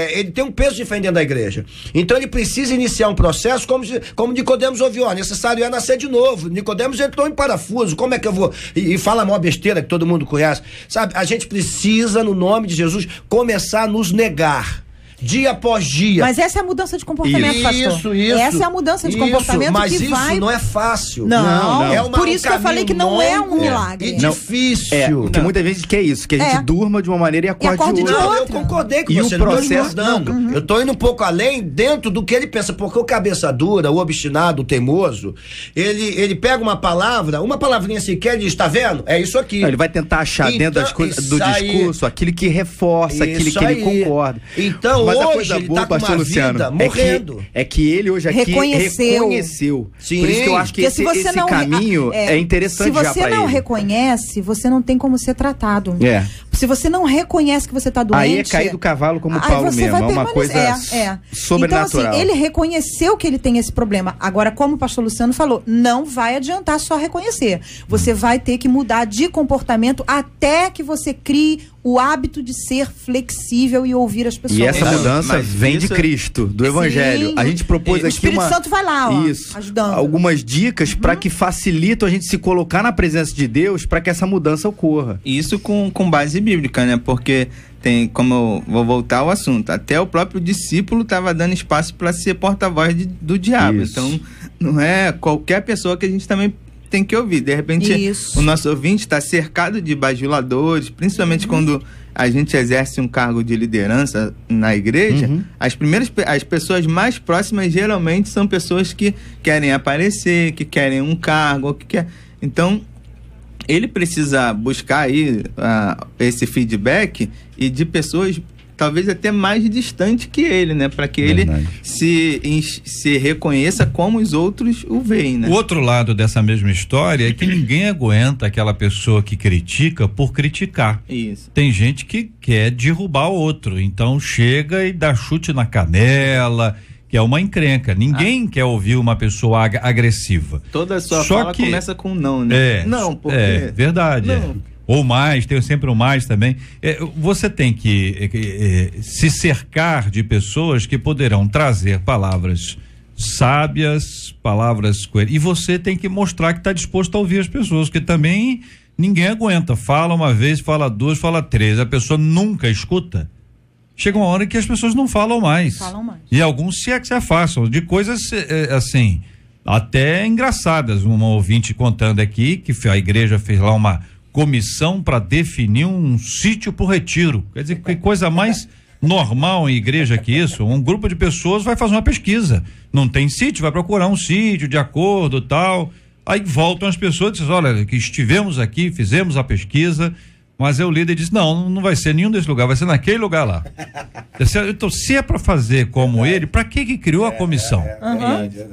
ele tem um peso diferente dentro da igreja. Então ele precisa iniciar um processo como Nicodemos ouviu, necessário é nascer de novo. Nicodemos entrou em parafuso, como é que eu vou? E fala a maior besteira que todo mundo conhece. Sabe, a gente precisa, no nome de Jesus, começar a nos negar. Dia após dia. Mas essa é a mudança de comportamento, pastor. Isso. Essa é a mudança de comportamento mas que isso vai... não é fácil. Não. Por isso que eu falei que não é um milagre. E difícil. Porque muita gente quer isso, que a gente durma de uma maneira e acorde de outra. Eu concordei com e você. O processo, eu tô indo um pouco além dentro do que ele pensa, porque o cabeça dura, o obstinado, o teimoso, ele pega uma palavrinha sequer e diz, tá vendo? É isso aqui. Não, ele vai tentar achar dentro das coisas do discurso aquilo que reforça, aquilo que ele concorda. Então, mas hoje, a coisa ele boa, tá com pastor uma Luciano, vida morrendo. É que ele hoje aqui reconheceu. Sim. Por isso que eu acho que esse caminho é interessante já pra ele. Se você não reconhece, você não tem como ser tratado. Se você não reconhece que você está doente... Aí é cair do cavalo como Paulo mesmo, é uma coisa sobrenatural. Então, assim, ele reconheceu que ele tem esse problema. Agora, como o pastor Luciano falou, não vai adiantar só reconhecer. Você vai ter que mudar de comportamento até que você crie o hábito de ser flexível e ouvir as pessoas. E essa mudança vem de Cristo, do Evangelho. Sim. A gente propôs aqui o Espírito Santo vai lá, ajudando. Algumas dicas para que facilitam a gente se colocar na presença de Deus para que essa mudança ocorra. Isso com base bíblica, né? Porque tem, como eu vou voltar ao assunto, até o próprio discípulo estava dando espaço para ser porta-voz do diabo. Isso. Então, não é qualquer pessoa que a gente também tem que ouvir. De repente, o nosso ouvinte está cercado de bajuladores, principalmente quando a gente exerce um cargo de liderança na igreja. As pessoas mais próximas geralmente são pessoas que querem aparecer, que querem um cargo, então ele precisa buscar aí esse feedback e de pessoas talvez até mais distante que ele, né? Para que ele se reconheça como os outros o veem, né? O outro lado dessa mesma história é que ninguém aguenta aquela pessoa que critica por criticar. Isso. Tem gente que quer derrubar o outro, então chega e dá chute na canela, que é uma encrenca. Ninguém quer ouvir uma pessoa agressiva. Toda a sua fala começa com não, né? Não, porque... É, verdade. Não. Ou mais, tem sempre o mais também. Você tem que se cercar de pessoas que poderão trazer palavras sábias, palavras coerentes. E você tem que mostrar que está disposto a ouvir as pessoas, porque também ninguém aguenta. Fala uma vez, fala duas, fala três. A pessoa nunca escuta. Chega uma hora que as pessoas não falam mais. E alguns se afastam de coisas assim, até engraçadas. Uma ouvinte contando aqui que a igreja fez lá uma comissão para definir um sítio para o retiro. Quer dizer, que coisa mais normal em igreja que isso. Um grupo de pessoas vai fazer uma pesquisa. Não tem sítio, vai procurar um sítio de acordo, tal. Aí voltam as pessoas e dizem, olha, que estivemos aqui, fizemos a pesquisa, mas o líder diz, não vai ser nenhum desse lugar, vai ser naquele lugar lá. Então, se é para fazer como ele, para que criou a comissão?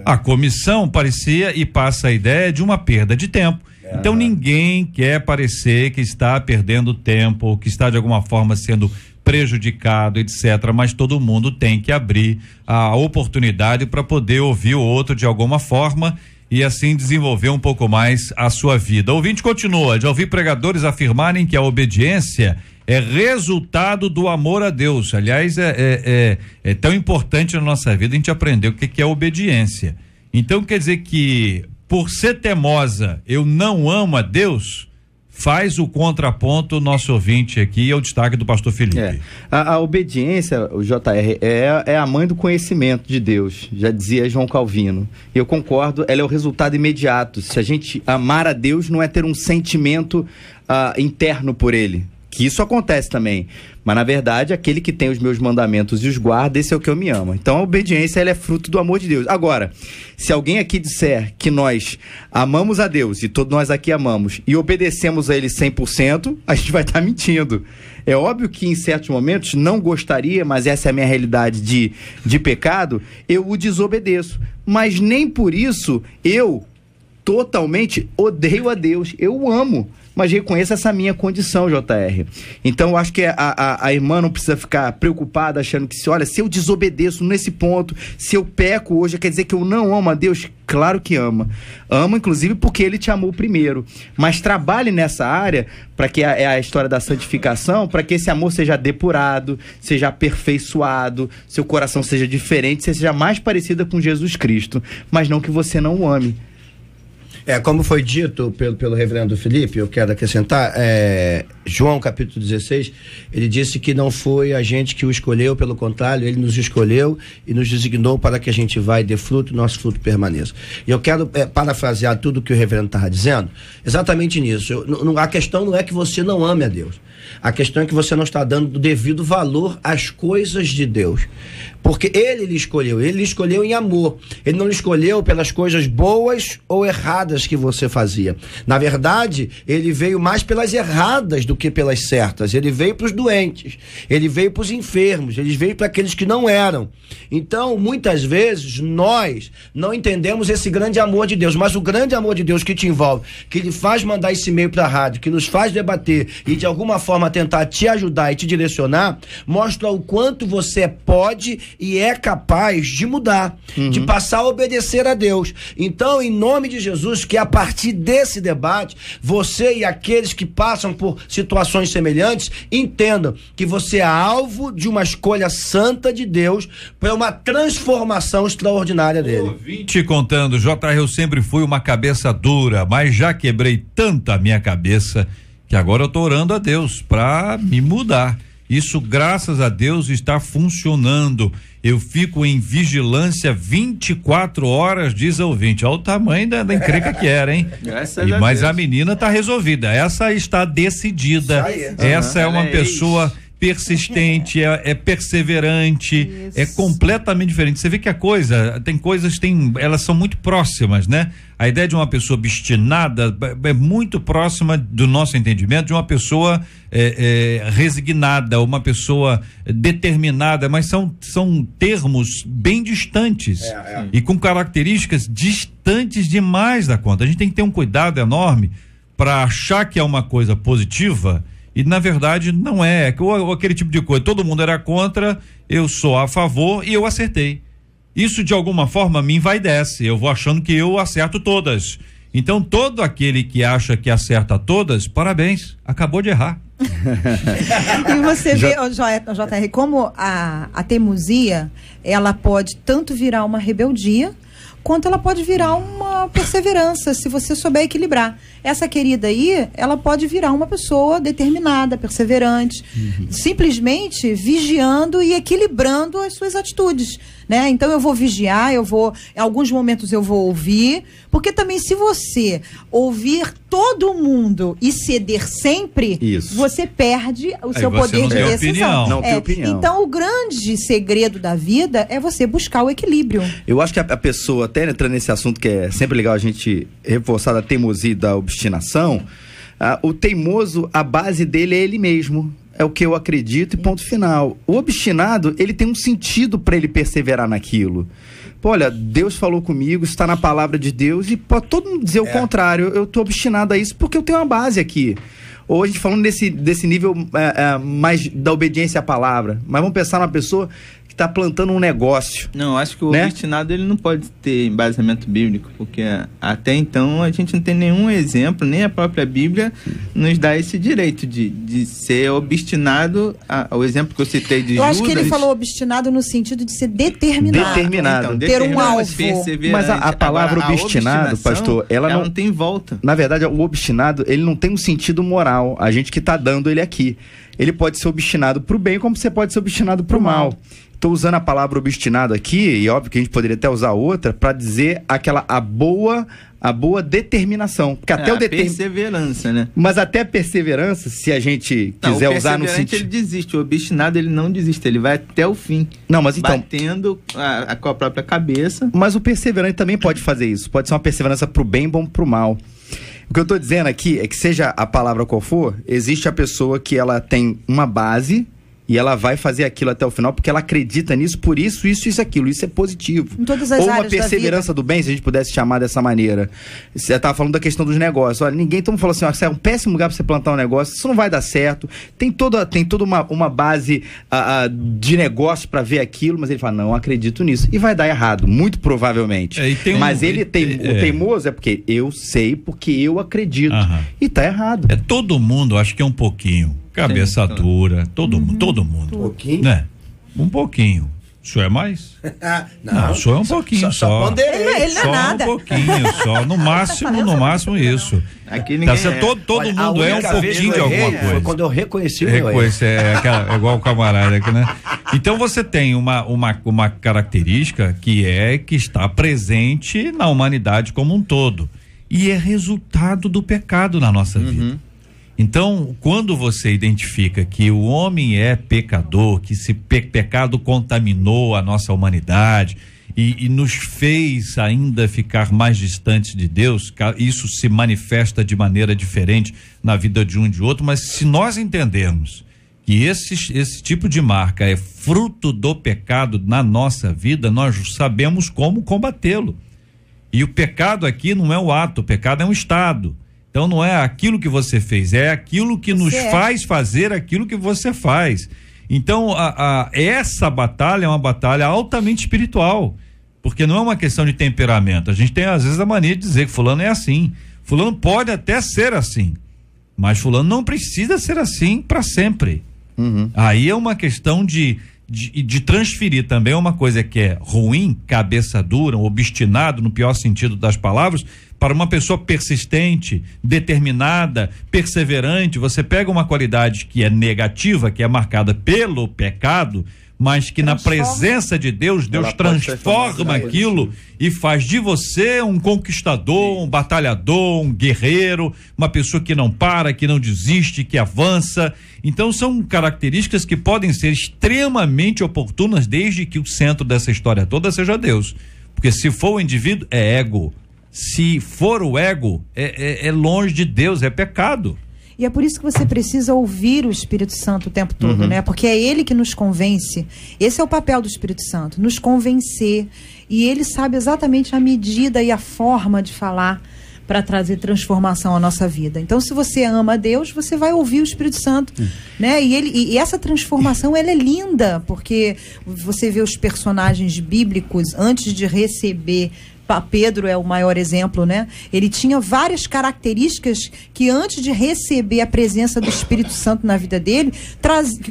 A comissão parecia e passa a ideia de uma perda de tempo. Então ninguém quer parecer que está perdendo tempo, que está de alguma forma sendo prejudicado, etc. Mas todo mundo tem que abrir a oportunidade para poder ouvir o outro de alguma forma e assim desenvolver um pouco mais a sua vida. O ouvinte continua: já ouvi pregadores afirmarem que a obediência é resultado do amor a Deus. Aliás, é tão importante na nossa vida a gente aprender o que é obediência. Então quer dizer que por ser teimosa eu não amo a Deus? Faz o contraponto o nosso ouvinte aqui, é o destaque do pastor Felipe. A obediência, o JR, é a mãe do conhecimento de Deus, já dizia João Calvino. Eu concordo, ela é o resultado imediato. Se a gente amar a Deus, não é ter um sentimento interno por ele, que isso acontece também. Mas, na verdade, aquele que tem os meus mandamentos e os guarda, esse é o que eu me amo. Então, a obediência, ela é fruto do amor de Deus. Agora, se alguém aqui disser que nós amamos a Deus, e todos nós aqui amamos, e obedecemos a Ele 100%, a gente vai estar mentindo. É óbvio que, em certos momentos, não gostaria, mas essa é a minha realidade de pecado, eu o desobedeço. Mas nem por isso eu totalmente odeio a Deus. Eu o amo, mas reconheça essa minha condição, JR. Então, eu acho que a irmã não precisa ficar preocupada achando que, se eu desobedeço nesse ponto, se eu peco hoje, quer dizer que eu não amo a Deus? Claro que ama. Ama, inclusive, porque Ele te amou primeiro. Mas trabalhe nessa área, para que é a história da santificação, para que esse amor seja depurado, seja aperfeiçoado, seu coração seja diferente, seja mais parecida com Jesus Cristo. Mas não que você não o ame. Como foi dito pelo reverendo Felipe, eu quero acrescentar, João capítulo 16, ele disse que não foi a gente que o escolheu, pelo contrário, ele nos escolheu e nos designou para que a gente vá e dê fruto e nosso fruto permaneça. E eu quero parafrasear tudo que o reverendo estava dizendo, exatamente nisso. A questão não é que você não ame a Deus, a questão é que você não está dando o devido valor às coisas de Deus. Porque ele lhe escolheu em amor. Ele não lhe escolheu pelas coisas boas ou erradas que você fazia. Na verdade, ele veio mais pelas erradas do que pelas certas. Ele veio para os doentes, ele veio para os enfermos, ele veio para aqueles que não eram. Então, muitas vezes, nós não entendemos esse grande amor de Deus, mas o grande amor de Deus que te envolve, que lhe faz mandar esse e-mail para a rádio, que nos faz debater e de alguma forma tentar te ajudar e te direcionar, mostra o quanto você pode e é capaz de mudar, de passar a obedecer a Deus. Então, em nome de Jesus, que a partir desse debate, você e aqueles que passam por situações semelhantes, entendam que você é alvo de uma escolha santa de Deus para uma transformação extraordinária dele. Ouvinte contando, JR, eu sempre fui uma cabeça dura, mas já quebrei tanto a minha cabeça que agora eu tô orando a Deus para me mudar. Isso, graças a Deus, está funcionando. Eu fico em vigilância 24 horas, diz a ouvinte. Olha o tamanho da encrenca que era, hein? Mas a menina está resolvida. Essa está decidida. Essa é uma pessoa persistente, é perseverante, é completamente diferente. Você vê que elas são muito próximas, né? A ideia de uma pessoa obstinada é muito próxima do nosso entendimento de uma pessoa resignada, uma pessoa determinada, mas são termos bem distantes e com características distantes demais da conta. A gente tem que ter um cuidado enorme para achar que é uma coisa positiva e na verdade não é, ou aquele tipo de coisa, todo mundo era contra, eu sou a favor e eu acertei. Isso de alguma forma me envaidece, eu vou achando que eu acerto todas. Então todo aquele que acha que acerta todas, parabéns, acabou de errar. E você vê, JR, como a teimosia, ela pode tanto virar uma rebeldia, quanto ela pode virar uma perseverança, se você souber equilibrar. Essa querida aí, ela pode virar uma pessoa determinada, perseverante, simplesmente vigiando e equilibrando as suas atitudes, né? Então eu vou vigiar, em alguns momentos eu vou ouvir, porque também se você ouvir todo mundo e ceder sempre, você perde o seu poder de decisão. Não tem opinião. Então o grande segredo da vida é você buscar o equilíbrio. Eu acho que a pessoa, até entrando nesse assunto que é sempre legal a gente reforçar da teimosia e da obstinação, o teimoso, a base dele é ele mesmo. É o que eu acredito e ponto final. O obstinado, ele tem um sentido para ele perseverar naquilo. Pô, olha, Deus falou comigo, está na palavra de Deus e pode todo mundo dizer o contrário. Eu estou obstinado a isso porque eu tenho uma base aqui. Ou a gente falando desse nível mais da obediência à palavra. Mas vamos pensar numa pessoa que está plantando um negócio. Não, acho que o obstinado ele não pode ter embasamento bíblico, porque até então a gente não tem nenhum exemplo, nem a própria Bíblia nos dá esse direito de ser obstinado. O exemplo que eu citei de Judas... Eu acho que ele falou obstinado no sentido de ser determinado. Determinado. Ter um alvo. Mas a palavra obstinado, pastor, ela não tem volta. Na verdade, o obstinado, ele não tem um sentido moral. A gente que está dando ele aqui. Ele pode ser obstinado para o bem, como você pode ser obstinado para o mal. Estou usando a palavra obstinado aqui, e óbvio que a gente poderia até usar outra, para dizer a boa determinação. Porque até perseverança, né? Mas até a perseverança, se a gente quiser usar no sentido... ele desiste, o obstinado ele não desiste, ele vai até o fim. Não, mas então... Batendo com a própria cabeça. Mas o perseverante também pode fazer isso. Pode ser uma perseverança para o bem, bom para o mal. O que eu estou dizendo aqui é que, seja a palavra qual for, existe a pessoa que ela tem uma base e ela vai fazer aquilo até o final porque ela acredita nisso, por isso, aquilo. Isso é positivo. Em todas as Ou uma áreas perseverança do bem, se a gente pudesse chamar dessa maneira. Você estava falando da questão dos negócios. Olha, todo mundo falou assim, isso é um péssimo lugar para você plantar um negócio, isso não vai dar certo. Tem toda uma base de negócio para ver aquilo, mas ele fala, não acredito nisso. E vai dar errado, muito provavelmente. Mas o teimoso é porque eu sei, porque eu acredito. E tá errado. Todo mundo, acho que é um pouquinho. Cabeça dura, todo mundo. Um pouquinho? Né? Um pouquinho. O senhor é mais? Não, o senhor é um pouquinho só. Ele não é nada. Um pouquinho só. No máximo isso. Aqui ninguém todo mundo é um pouquinho de alguma coisa. Foi quando eu reconheci o meu erro. É igual o camarada aqui, né? Então você tem uma característica que está presente na humanidade como um todo. E é resultado do pecado na nossa vida. Então, quando você identifica que o homem é pecador, que esse pecado contaminou a nossa humanidade e nos fez ainda ficar mais distantes de Deus, isso se manifesta de maneira diferente na vida de um e de outro, mas se nós entendermos que esse tipo de marca é fruto do pecado na nossa vida, nós sabemos como combatê-lo. E o pecado aqui não é o ato, o pecado é um estado. Então não é aquilo que você fez, é aquilo que nos faz fazer aquilo que você faz. Então essa batalha é uma batalha altamente espiritual, porque não é uma questão de temperamento. A gente tem às vezes a mania de dizer que fulano é assim, fulano pode até ser assim, mas fulano não precisa ser assim para sempre. Aí é uma questão de transferir também uma coisa que é ruim, cabeça dura, obstinado no pior sentido das palavras, para uma pessoa persistente, determinada, perseverante. Você pega uma qualidade que é negativa, que é marcada pelo pecado, mas que na presença de Deus transforma aquilo e faz de você um conquistador, um batalhador, um guerreiro, uma pessoa que não para, que não desiste, que avança. Então são características que podem ser extremamente oportunas desde que o centro dessa história toda seja Deus. Porque se for o indivíduo, é ego. Se for o ego, é longe de Deus, é pecado. E é por isso que você precisa ouvir o Espírito Santo o tempo todo, né? Porque é ele que nos convence. Esse é o papel do Espírito Santo, nos convencer. E ele sabe exatamente a medida e a forma de falar para trazer transformação à nossa vida. Então, se você ama a Deus, você vai ouvir o Espírito Santo, né? E essa transformação, ela é linda, porque você vê os personagens bíblicos antes de receber. Pedro é o maior exemplo, né? Ele tinha várias características que antes de receber a presença do Espírito Santo na vida dele,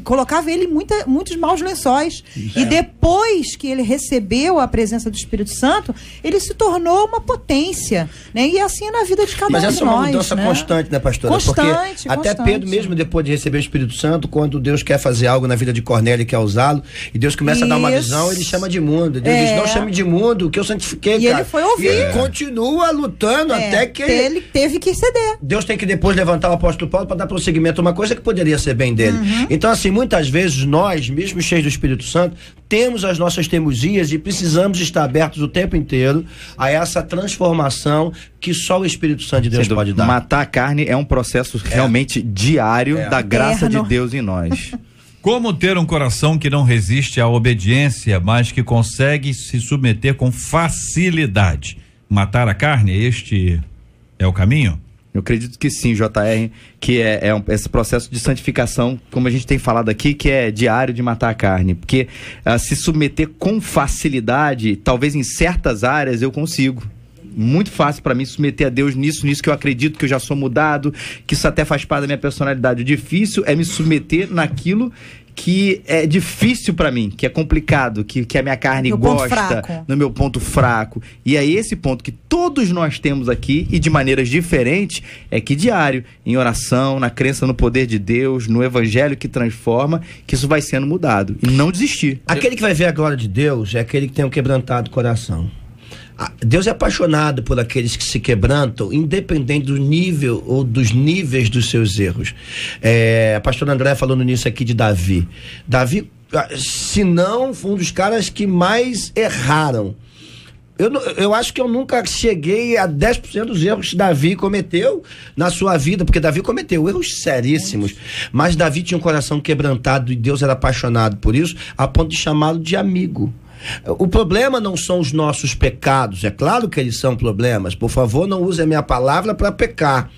colocava ele em muitos maus lençóis. E depois que ele recebeu a presença do Espírito Santo, ele se tornou uma potência, né? E assim é na vida de cada um de nós. Mas essa é uma mudança constante, né, pastora? Constante. Até Pedro mesmo, depois de receber o Espírito Santo, quando Deus quer fazer algo na vida de Cornélio e quer usá-lo, e Deus começa a dar uma visão, ele chama de imundo. Deus diz, não chame de imundo, que eu santifiquei, e cara. Ele foi ouvir. E ele continua lutando até que ele teve que ceder. Deus tem que depois levantar o apóstolo Paulo para dar prosseguimento a uma coisa que poderia ser bem dele. Então, assim, muitas vezes nós, mesmo cheios do Espírito Santo, temos as nossas teimosias e precisamos estar abertos o tempo inteiro a essa transformação que só o Espírito Santo de Deus pode dar. Matar a carne é um processo realmente diário da graça de Deus em nós. Como ter um coração que não resiste à obediência, mas que consegue se submeter com facilidade? Matar a carne, este é o caminho? Eu acredito que sim, JR, que esse processo de santificação, como a gente tem falado aqui, que é diário de matar a carne. Porque se submeter com facilidade, talvez em certas áreas eu consigo. Muito fácil para mim submeter a Deus nisso que eu acredito que eu já sou mudado, que isso até faz parte da minha personalidade. O difícil é me submeter naquilo que é difícil para mim, que é complicado, que a minha carne gosta, no meu ponto fraco. E é esse ponto que todos nós temos aqui, e de maneiras diferentes, é que diário, em oração, na crença no poder de Deus, no evangelho que transforma, que isso vai sendo mudado. E não desistir. Aquele que vai ver a glória de Deus é aquele que tem um quebrantado coração. Deus é apaixonado por aqueles que se quebrantam, independente do nível ou dos níveis dos seus erros. A pastora André falando nisso aqui de Davi. Davi, se não, foi um dos caras que mais erraram. Eu acho que eu nunca cheguei a 10% dos erros que Davi cometeu na sua vida, porque Davi cometeu erros seríssimos, mas Davi tinha um coração quebrantado e Deus era apaixonado por isso, a ponto de chamá-lo de amigo. O problema não são os nossos pecados, é claro que eles são problemas, por favor não use a minha palavra para pecar,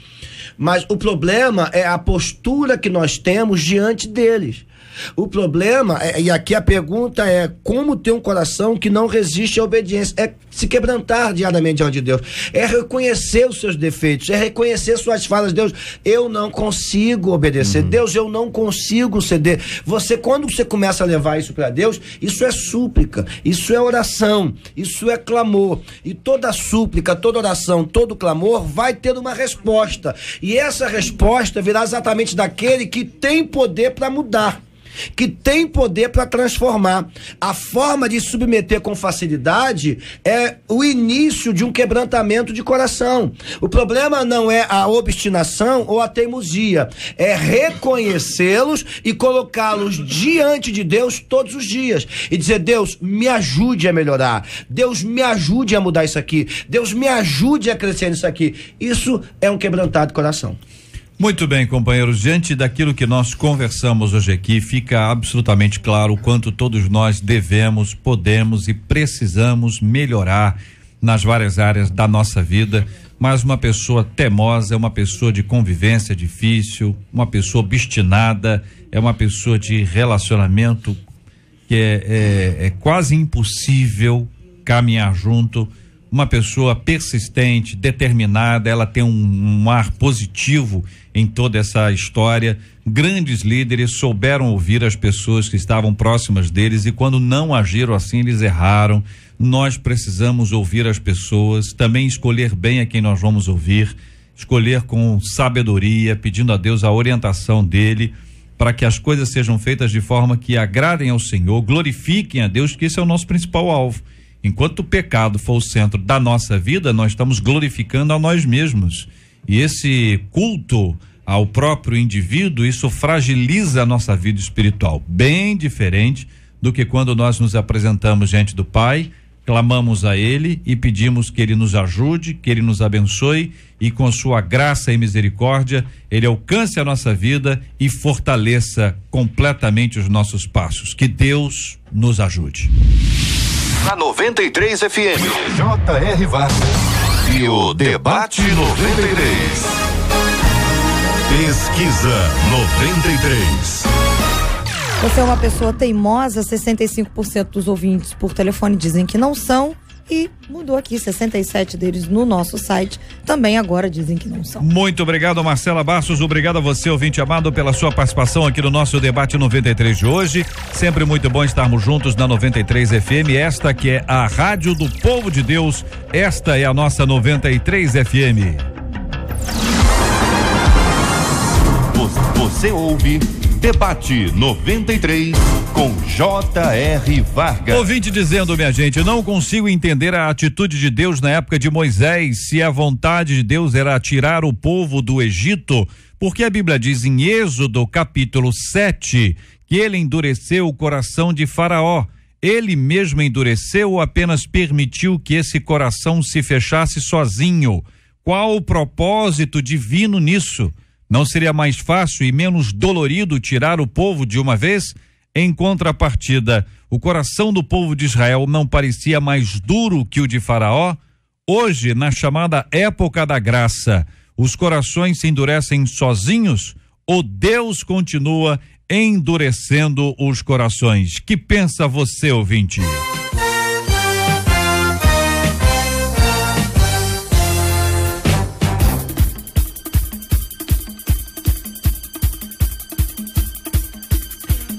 mas o problema é a postura que nós temos diante deles. O problema, e aqui a pergunta é como ter um coração que não resiste à obediência, é se quebrantar diariamente diante de Deus, é reconhecer os seus defeitos, é reconhecer suas falhas. Deus, eu não consigo obedecer, Deus, eu não consigo ceder. Quando você começa a levar isso para Deus, isso é súplica, isso é oração, isso é clamor, e toda súplica, toda oração, todo clamor vai ter uma resposta, e essa resposta virá exatamente daquele que tem poder para mudar, que tem poder para transformar. A forma de submeter com facilidade é o início de um quebrantamento de coração. O problema não é a obstinação ou a teimosia, é reconhecê-los e colocá-los diante de Deus todos os dias e dizer: Deus, me ajude a melhorar, Deus, me ajude a mudar isso aqui, Deus, me ajude a crescer nisso aqui. Isso é um quebrantado coração. Muito bem, companheiros, diante daquilo que nós conversamos hoje aqui, fica absolutamente claro o quanto todos nós devemos, podemos e precisamos melhorar nas várias áreas da nossa vida. Mas uma pessoa teimosa é uma pessoa de convivência difícil, uma pessoa obstinada, é uma pessoa de relacionamento que é quase impossível caminhar junto. Uma pessoa persistente, determinada, ela tem um ar positivo em toda essa história. Grandes líderes souberam ouvir as pessoas que estavam próximas deles e quando não agiram assim, eles erraram. Nós precisamos ouvir as pessoas, também escolher bem a quem nós vamos ouvir, escolher com sabedoria, pedindo a Deus a orientação dele, para que as coisas sejam feitas de forma que agradem ao Senhor, glorifiquem a Deus, que esse é o nosso principal alvo. Enquanto o pecado for o centro da nossa vida, nós estamos glorificando a nós mesmos. E esse culto ao próprio indivíduo, isso fragiliza a nossa vida espiritual. Bem diferente do que quando nós nos apresentamos diante do Pai, clamamos a Ele e pedimos que Ele nos ajude, que Ele nos abençoe e com sua graça e misericórdia, Ele alcance a nossa vida e fortaleça completamente os nossos passos. Que Deus nos ajude. Na 93 FM, J.R. Vargas e o Debate 93. Pesquisa 93. Você é uma pessoa teimosa, 65% dos ouvintes por telefone dizem que não são. E mudou aqui, 67 deles no nosso site também agora dizem que não são. Muito obrigado, Marcela Bastos, obrigado a você, ouvinte amado, pela sua participação aqui no nosso Debate 93 de hoje. Sempre muito bom estarmos juntos na 93 FM, esta que é a rádio do povo de Deus, esta é a nossa 93 FM. Você ouve Debate 93 com J.R. Vargas. Ouvinte dizendo, minha gente, não consigo entender a atitude de Deus na época de Moisés, se a vontade de Deus era tirar o povo do Egito, porque a Bíblia diz em Êxodo capítulo 7 que ele endureceu o coração de Faraó. Ele mesmo endureceu ou apenas permitiu que esse coração se fechasse sozinho? Qual o propósito divino nisso? Não seria mais fácil e menos dolorido tirar o povo de uma vez? Em contrapartida, o coração do povo de Israel não parecia mais duro que o de Faraó? Hoje, na chamada época da graça, Os corações se endurecem sozinhos ou Deus continua endurecendo os corações? Que pensa você, ouvinte?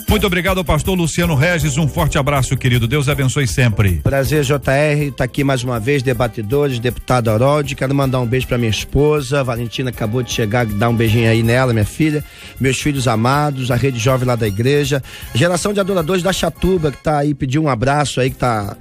Muito obrigado ao pastor Luciano Regis, um forte abraço, querido, Deus abençoe sempre. Prazer, JR, tá aqui mais uma vez, debatedores, deputado Harold, quero mandar um beijo pra minha esposa, Valentina acabou de chegar, dá um beijinho aí nela, minha filha, meus filhos amados, a rede jovem lá da igreja, a geração de adoradores da Chatuba, que tá aí, pediu um abraço aí, que tá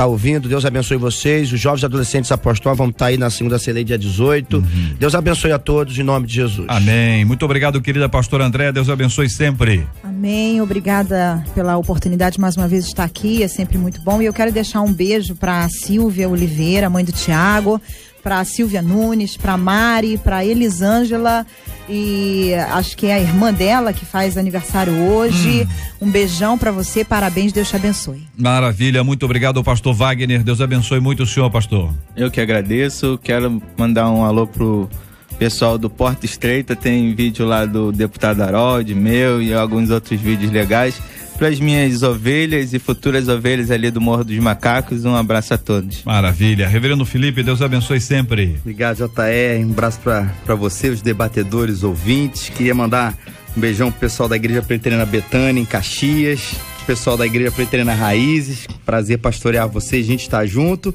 ouvindo, Deus abençoe vocês, os jovens adolescentes apóstolos vão estar aí na segunda CLE dia 18, Deus abençoe a todos em nome de Jesus. Amém, muito obrigado, querida pastora Andréa, Deus abençoe sempre. Amém, obrigada pela oportunidade mais uma vez de estar aqui, é sempre muito bom, e eu quero deixar um beijo para Silvia Oliveira, mãe do Tiago, para Silvia Nunes, para Mari, para Elisângela, e acho que é a irmã dela que faz aniversário hoje. Um beijão para você, parabéns, Deus te abençoe. Maravilha, muito obrigado ao pastor Wagner, Deus abençoe muito o senhor, pastor. Eu que agradeço, quero mandar um alô pro pessoal do Porta Estreita, tem vídeo lá do deputado Harold, meu e alguns outros vídeos legais. Para as minhas ovelhas e futuras ovelhas ali do Morro dos Macacos, um abraço a todos. Maravilha, reverendo Felipe, Deus abençoe sempre. Obrigado, JR, um abraço para você, os debatedores, ouvintes. Queria mandar um beijão pro pessoal da Igreja Presbiteriana Betânia, em Caxias, pessoal da Igreja Presbiteriana Raízes, prazer pastorear vocês, a gente tá junto.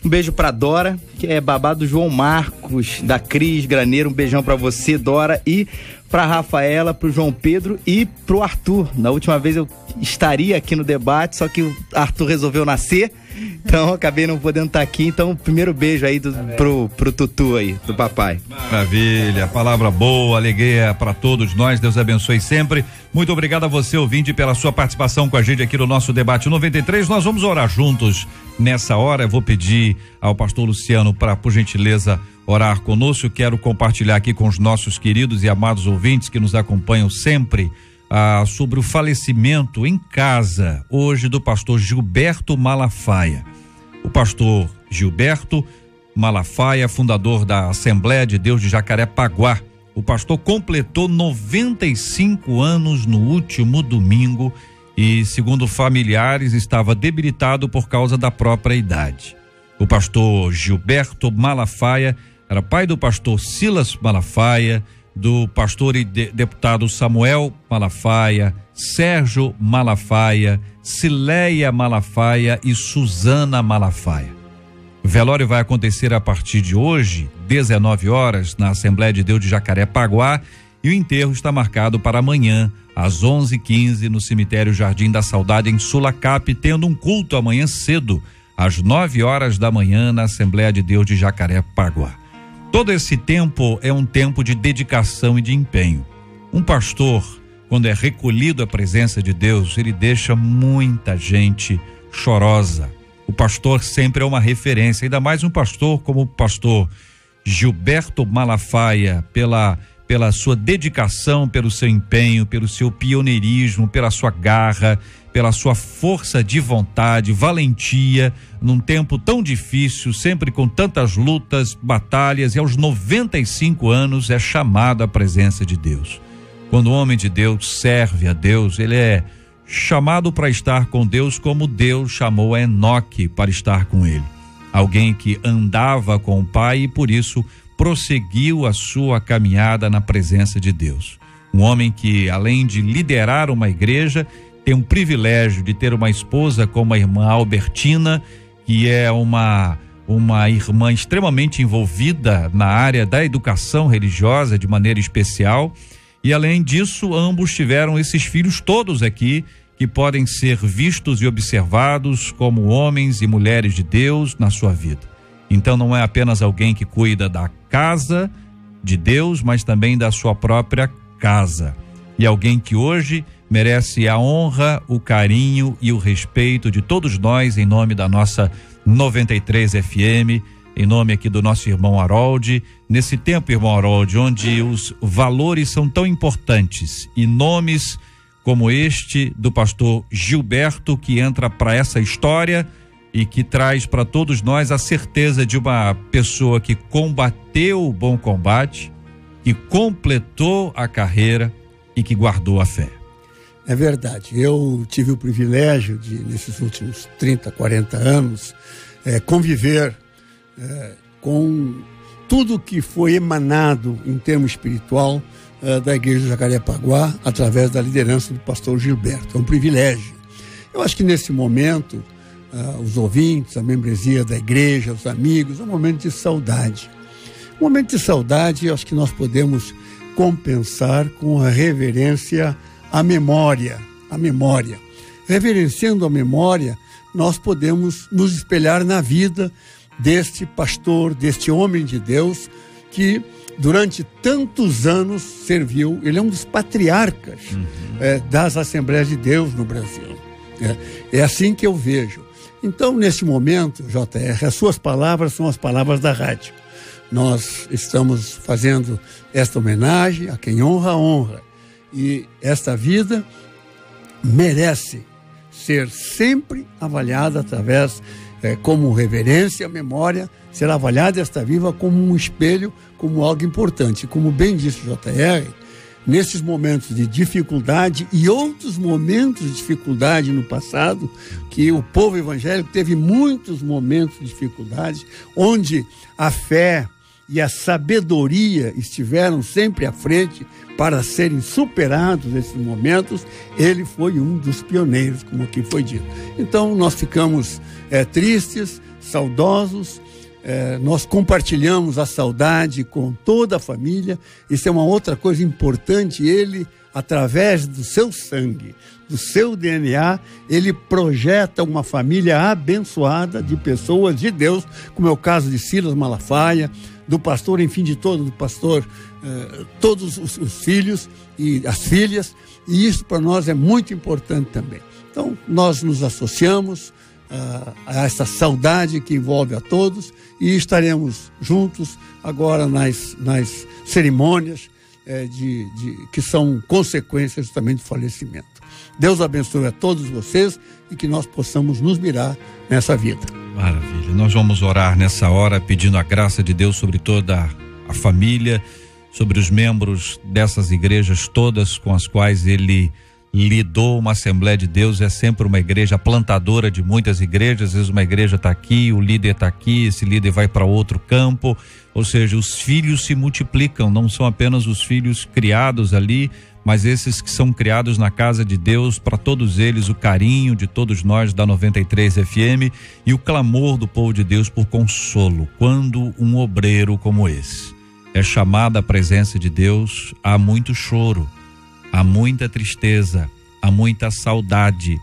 Um beijo pra Dora, que é babá do João Marcos, da Cris Graneiro, um beijão pra você, Dora, e pra Rafaela, pro João Pedro e pro Arthur. Na última vez eu estaria aqui no debate, só que o Arthur resolveu nascer, então acabei não podendo estar aqui, então primeiro beijo aí pro Tutu aí, do papai. Maravilha, palavra boa, alegria para todos nós, Deus abençoe sempre. Muito obrigado a você, ouvinte, pela sua participação com a gente aqui no nosso debate 93. Nós vamos orar juntos nessa hora. Eu vou pedir ao pastor Luciano para, por gentileza, orar conosco. Eu quero compartilhar aqui com os nossos queridos e amados ouvintes que nos acompanham sempre sobre o falecimento em casa hoje do pastor Gilberto Malafaia. O pastor Gilberto Malafaia, fundador da Assembleia de Deus de Jacarepaguá. O pastor completou 95 anos no último domingo e, segundo familiares, estava debilitado por causa da própria idade. O pastor Gilberto Malafaia era pai do pastor Silas Malafaia, do pastor e deputado Samuel Malafaia, Sérgio Malafaia, Cileia Malafaia e Suzana Malafaia. O velório vai acontecer a partir de hoje, 19 horas, na Assembleia de Deus de Jacarepaguá, e o enterro está marcado para amanhã, às 11h15, no cemitério Jardim da Saudade, em Sulacap, tendo um culto amanhã cedo, às 9 horas da manhã, na Assembleia de Deus de Jacarepaguá. Todo esse tempo é um tempo de dedicação e de empenho. Um pastor, quando é recolhido à presença de Deus, ele deixa muita gente chorosa. O pastor sempre é uma referência, ainda mais um pastor como o pastor Gilberto Malafaia, pela sua dedicação, pelo seu empenho, pelo seu pioneirismo, pela sua garra, pela sua força de vontade, valentia, num tempo tão difícil, sempre com tantas lutas, batalhas, e aos 95 anos é chamado à presença de Deus. Quando o homem de Deus serve a Deus, ele é chamado para estar com Deus como Deus chamou a Enoque para estar com ele. Alguém que andava com o Pai e por isso prosseguiu a sua caminhada na presença de Deus. Um homem que, além de liderar uma igreja, tem um privilégio de ter uma esposa como a irmã Albertina, que é uma irmã extremamente envolvida na área da educação religiosa de maneira especial. E além disso, ambos tiveram esses filhos todos aqui, que podem ser vistos e observados como homens e mulheres de Deus na sua vida. Então não é apenas alguém que cuida da casa de Deus, mas também da sua própria casa. E alguém que hoje merece a honra, o carinho e o respeito de todos nós, em nome da nossa 93 FM, em nome aqui do nosso irmão Harold. Nesse tempo, irmão Harold, onde os valores são tão importantes e nomes como este do pastor Gilberto, que entra para essa história e que traz para todos nós a certeza de uma pessoa que combateu o bom combate, que completou a carreira e que guardou a fé. É verdade. Eu tive o privilégio de, nesses últimos 30, 40 anos, conviver com tudo que foi emanado em termos espiritual da Igreja de Jacarepaguá, através da liderança do pastor Gilberto. É um privilégio. Eu acho que nesse momento, os ouvintes, a membresia da igreja, os amigos, é um momento de saudade. Um momento de saudade, eu acho que nós podemos compensar com a reverência à memória. A memória. Reverenciando a memória, nós podemos nos espelhar na vida deste pastor, deste homem de Deus, que durante tantos anos serviu. Ele é um dos patriarcas das Assembleias de Deus no Brasil. É assim que eu vejo. Então, nesse momento, JR, as suas palavras são as palavras da rádio. Nós estamos fazendo esta homenagem a quem honra, honra. E esta vida merece ser sempre avaliada através, como reverência, memória, ser avaliada esta vida como um espelho, como algo importante. Como bem disse o JR, nesses momentos de dificuldade e outros momentos de dificuldade no passado, que o povo evangélico teve muitos momentos de dificuldade, onde a fé e a sabedoria estiveram sempre à frente para serem superados esses momentos. Ele foi um dos pioneiros, como aqui foi dito. Então nós ficamos tristes, saudosos. Nós compartilhamos a saudade com toda a família. Isso é uma outra coisa importante. Ele, através do seu sangue, do seu DNA, ele projeta uma família abençoada de pessoas de Deus, como é o caso de Silas Malafaia, do pastor, enfim, do pastor, todos os filhos e as filhas, e isso para nós é muito importante também. Então nós nos associamos a essa saudade que envolve a todos, e estaremos juntos agora nas cerimônias que são consequências justamente do falecimento. Deus abençoe a todos vocês e que nós possamos nos mirar nessa vida. Maravilha. Nós vamos orar nessa hora pedindo a graça de Deus sobre toda a família, sobre os membros dessas igrejas todas com as quais ele lidou. Uma Assembleia de Deus é sempre uma igreja plantadora de muitas igrejas. Às vezes uma igreja está aqui, o líder está aqui, esse líder vai para outro campo, ou seja, os filhos se multiplicam, não são apenas os filhos criados ali, mas esses que são criados na casa de Deus. Para todos eles, o carinho de todos nós da 93 FM e o clamor do povo de Deus por consolo. Quando um obreiro como esse é chamado à presença de Deus, há muito choro, há muita tristeza, há muita saudade,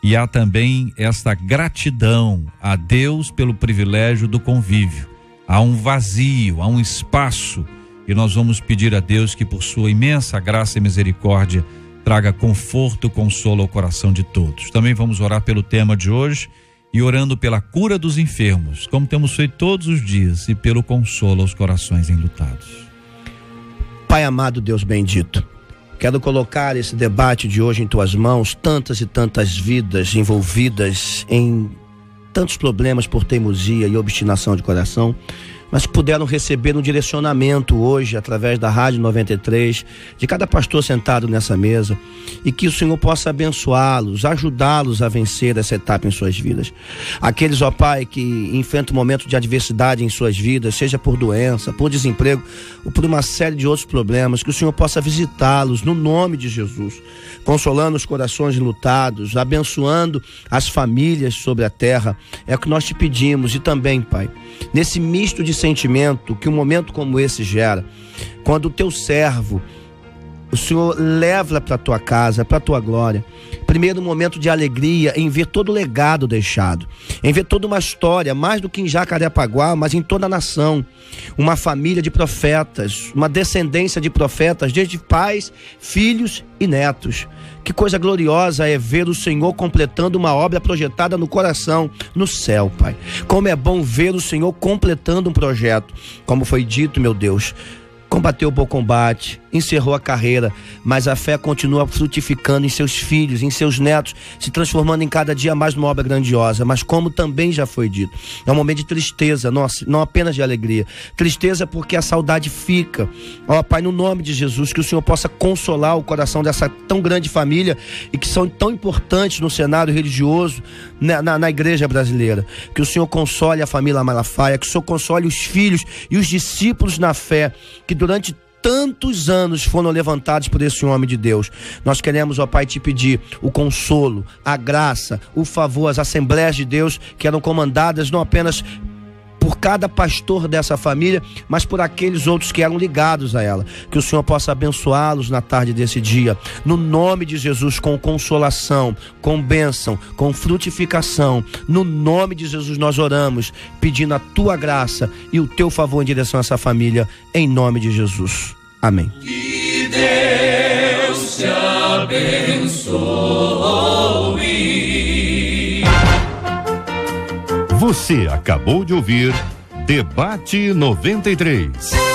e há também esta gratidão a Deus pelo privilégio do convívio. Há um vazio, há um espaço, e nós vamos pedir a Deus que, por sua imensa graça e misericórdia, traga conforto e consolo ao coração de todos. Também vamos orar pelo tema de hoje e orando pela cura dos enfermos, como temos feito todos os dias, e pelo consolo aos corações enlutados. Pai amado, Deus bendito, quero colocar esse debate de hoje em tuas mãos. Tantas e tantas vidas envolvidas em tantos problemas por teimosia e obstinação de coração, mas puderam receber um direcionamento hoje através da Rádio 93, de cada pastor sentado nessa mesa, e que o Senhor possa abençoá-los, ajudá-los a vencer essa etapa em suas vidas. Aqueles, ó Pai, que enfrentam momentos de adversidade em suas vidas, seja por doença, por desemprego ou por uma série de outros problemas, que o Senhor possa visitá-los no nome de Jesus, consolando os corações enlutados, abençoando as famílias sobre a terra. É o que nós te pedimos. E também, Pai, nesse misto de sentimento que um momento como esse gera, quando o teu servo, o Senhor leva para a tua casa, para a tua glória, primeiro um momento de alegria em ver todo o legado deixado, em ver toda uma história, mais do que em Jacarepaguá, mas em toda a nação, uma família de profetas, uma descendência de profetas, desde pais, filhos e netos. Que coisa gloriosa é ver o Senhor completando uma obra projetada no coração, no céu, Pai. Como é bom ver o Senhor completando um projeto, como foi dito, meu Deus, combateu o bom combate, encerrou a carreira, mas a fé continua frutificando em seus filhos, em seus netos, se transformando em cada dia mais numa obra grandiosa. Mas como também já foi dito, é um momento de tristeza, não apenas de alegria. Tristeza porque a saudade fica. Ó Pai, no nome de Jesus, que o Senhor possa consolar o coração dessa tão grande família e que são tão importantes no cenário religioso, na igreja brasileira. Que o Senhor console a família Malafaia, que o Senhor console os filhos e os discípulos na fé, que durante tantos anos foram levantados por esse homem de Deus. Nós queremos, ó Pai, te pedir o consolo, a graça, o favor, as Assembleias de Deus que eram comandadas não apenas por cada pastor dessa família, mas por aqueles outros que eram ligados a ela. Que o Senhor possa abençoá-los na tarde desse dia, no nome de Jesus, com consolação, com bênção, com frutificação. No nome de Jesus nós oramos, pedindo a tua graça e o teu favor em direção a essa família, em nome de Jesus. Amém. Que Deus te abençoe. Você acabou de ouvir Debate 93.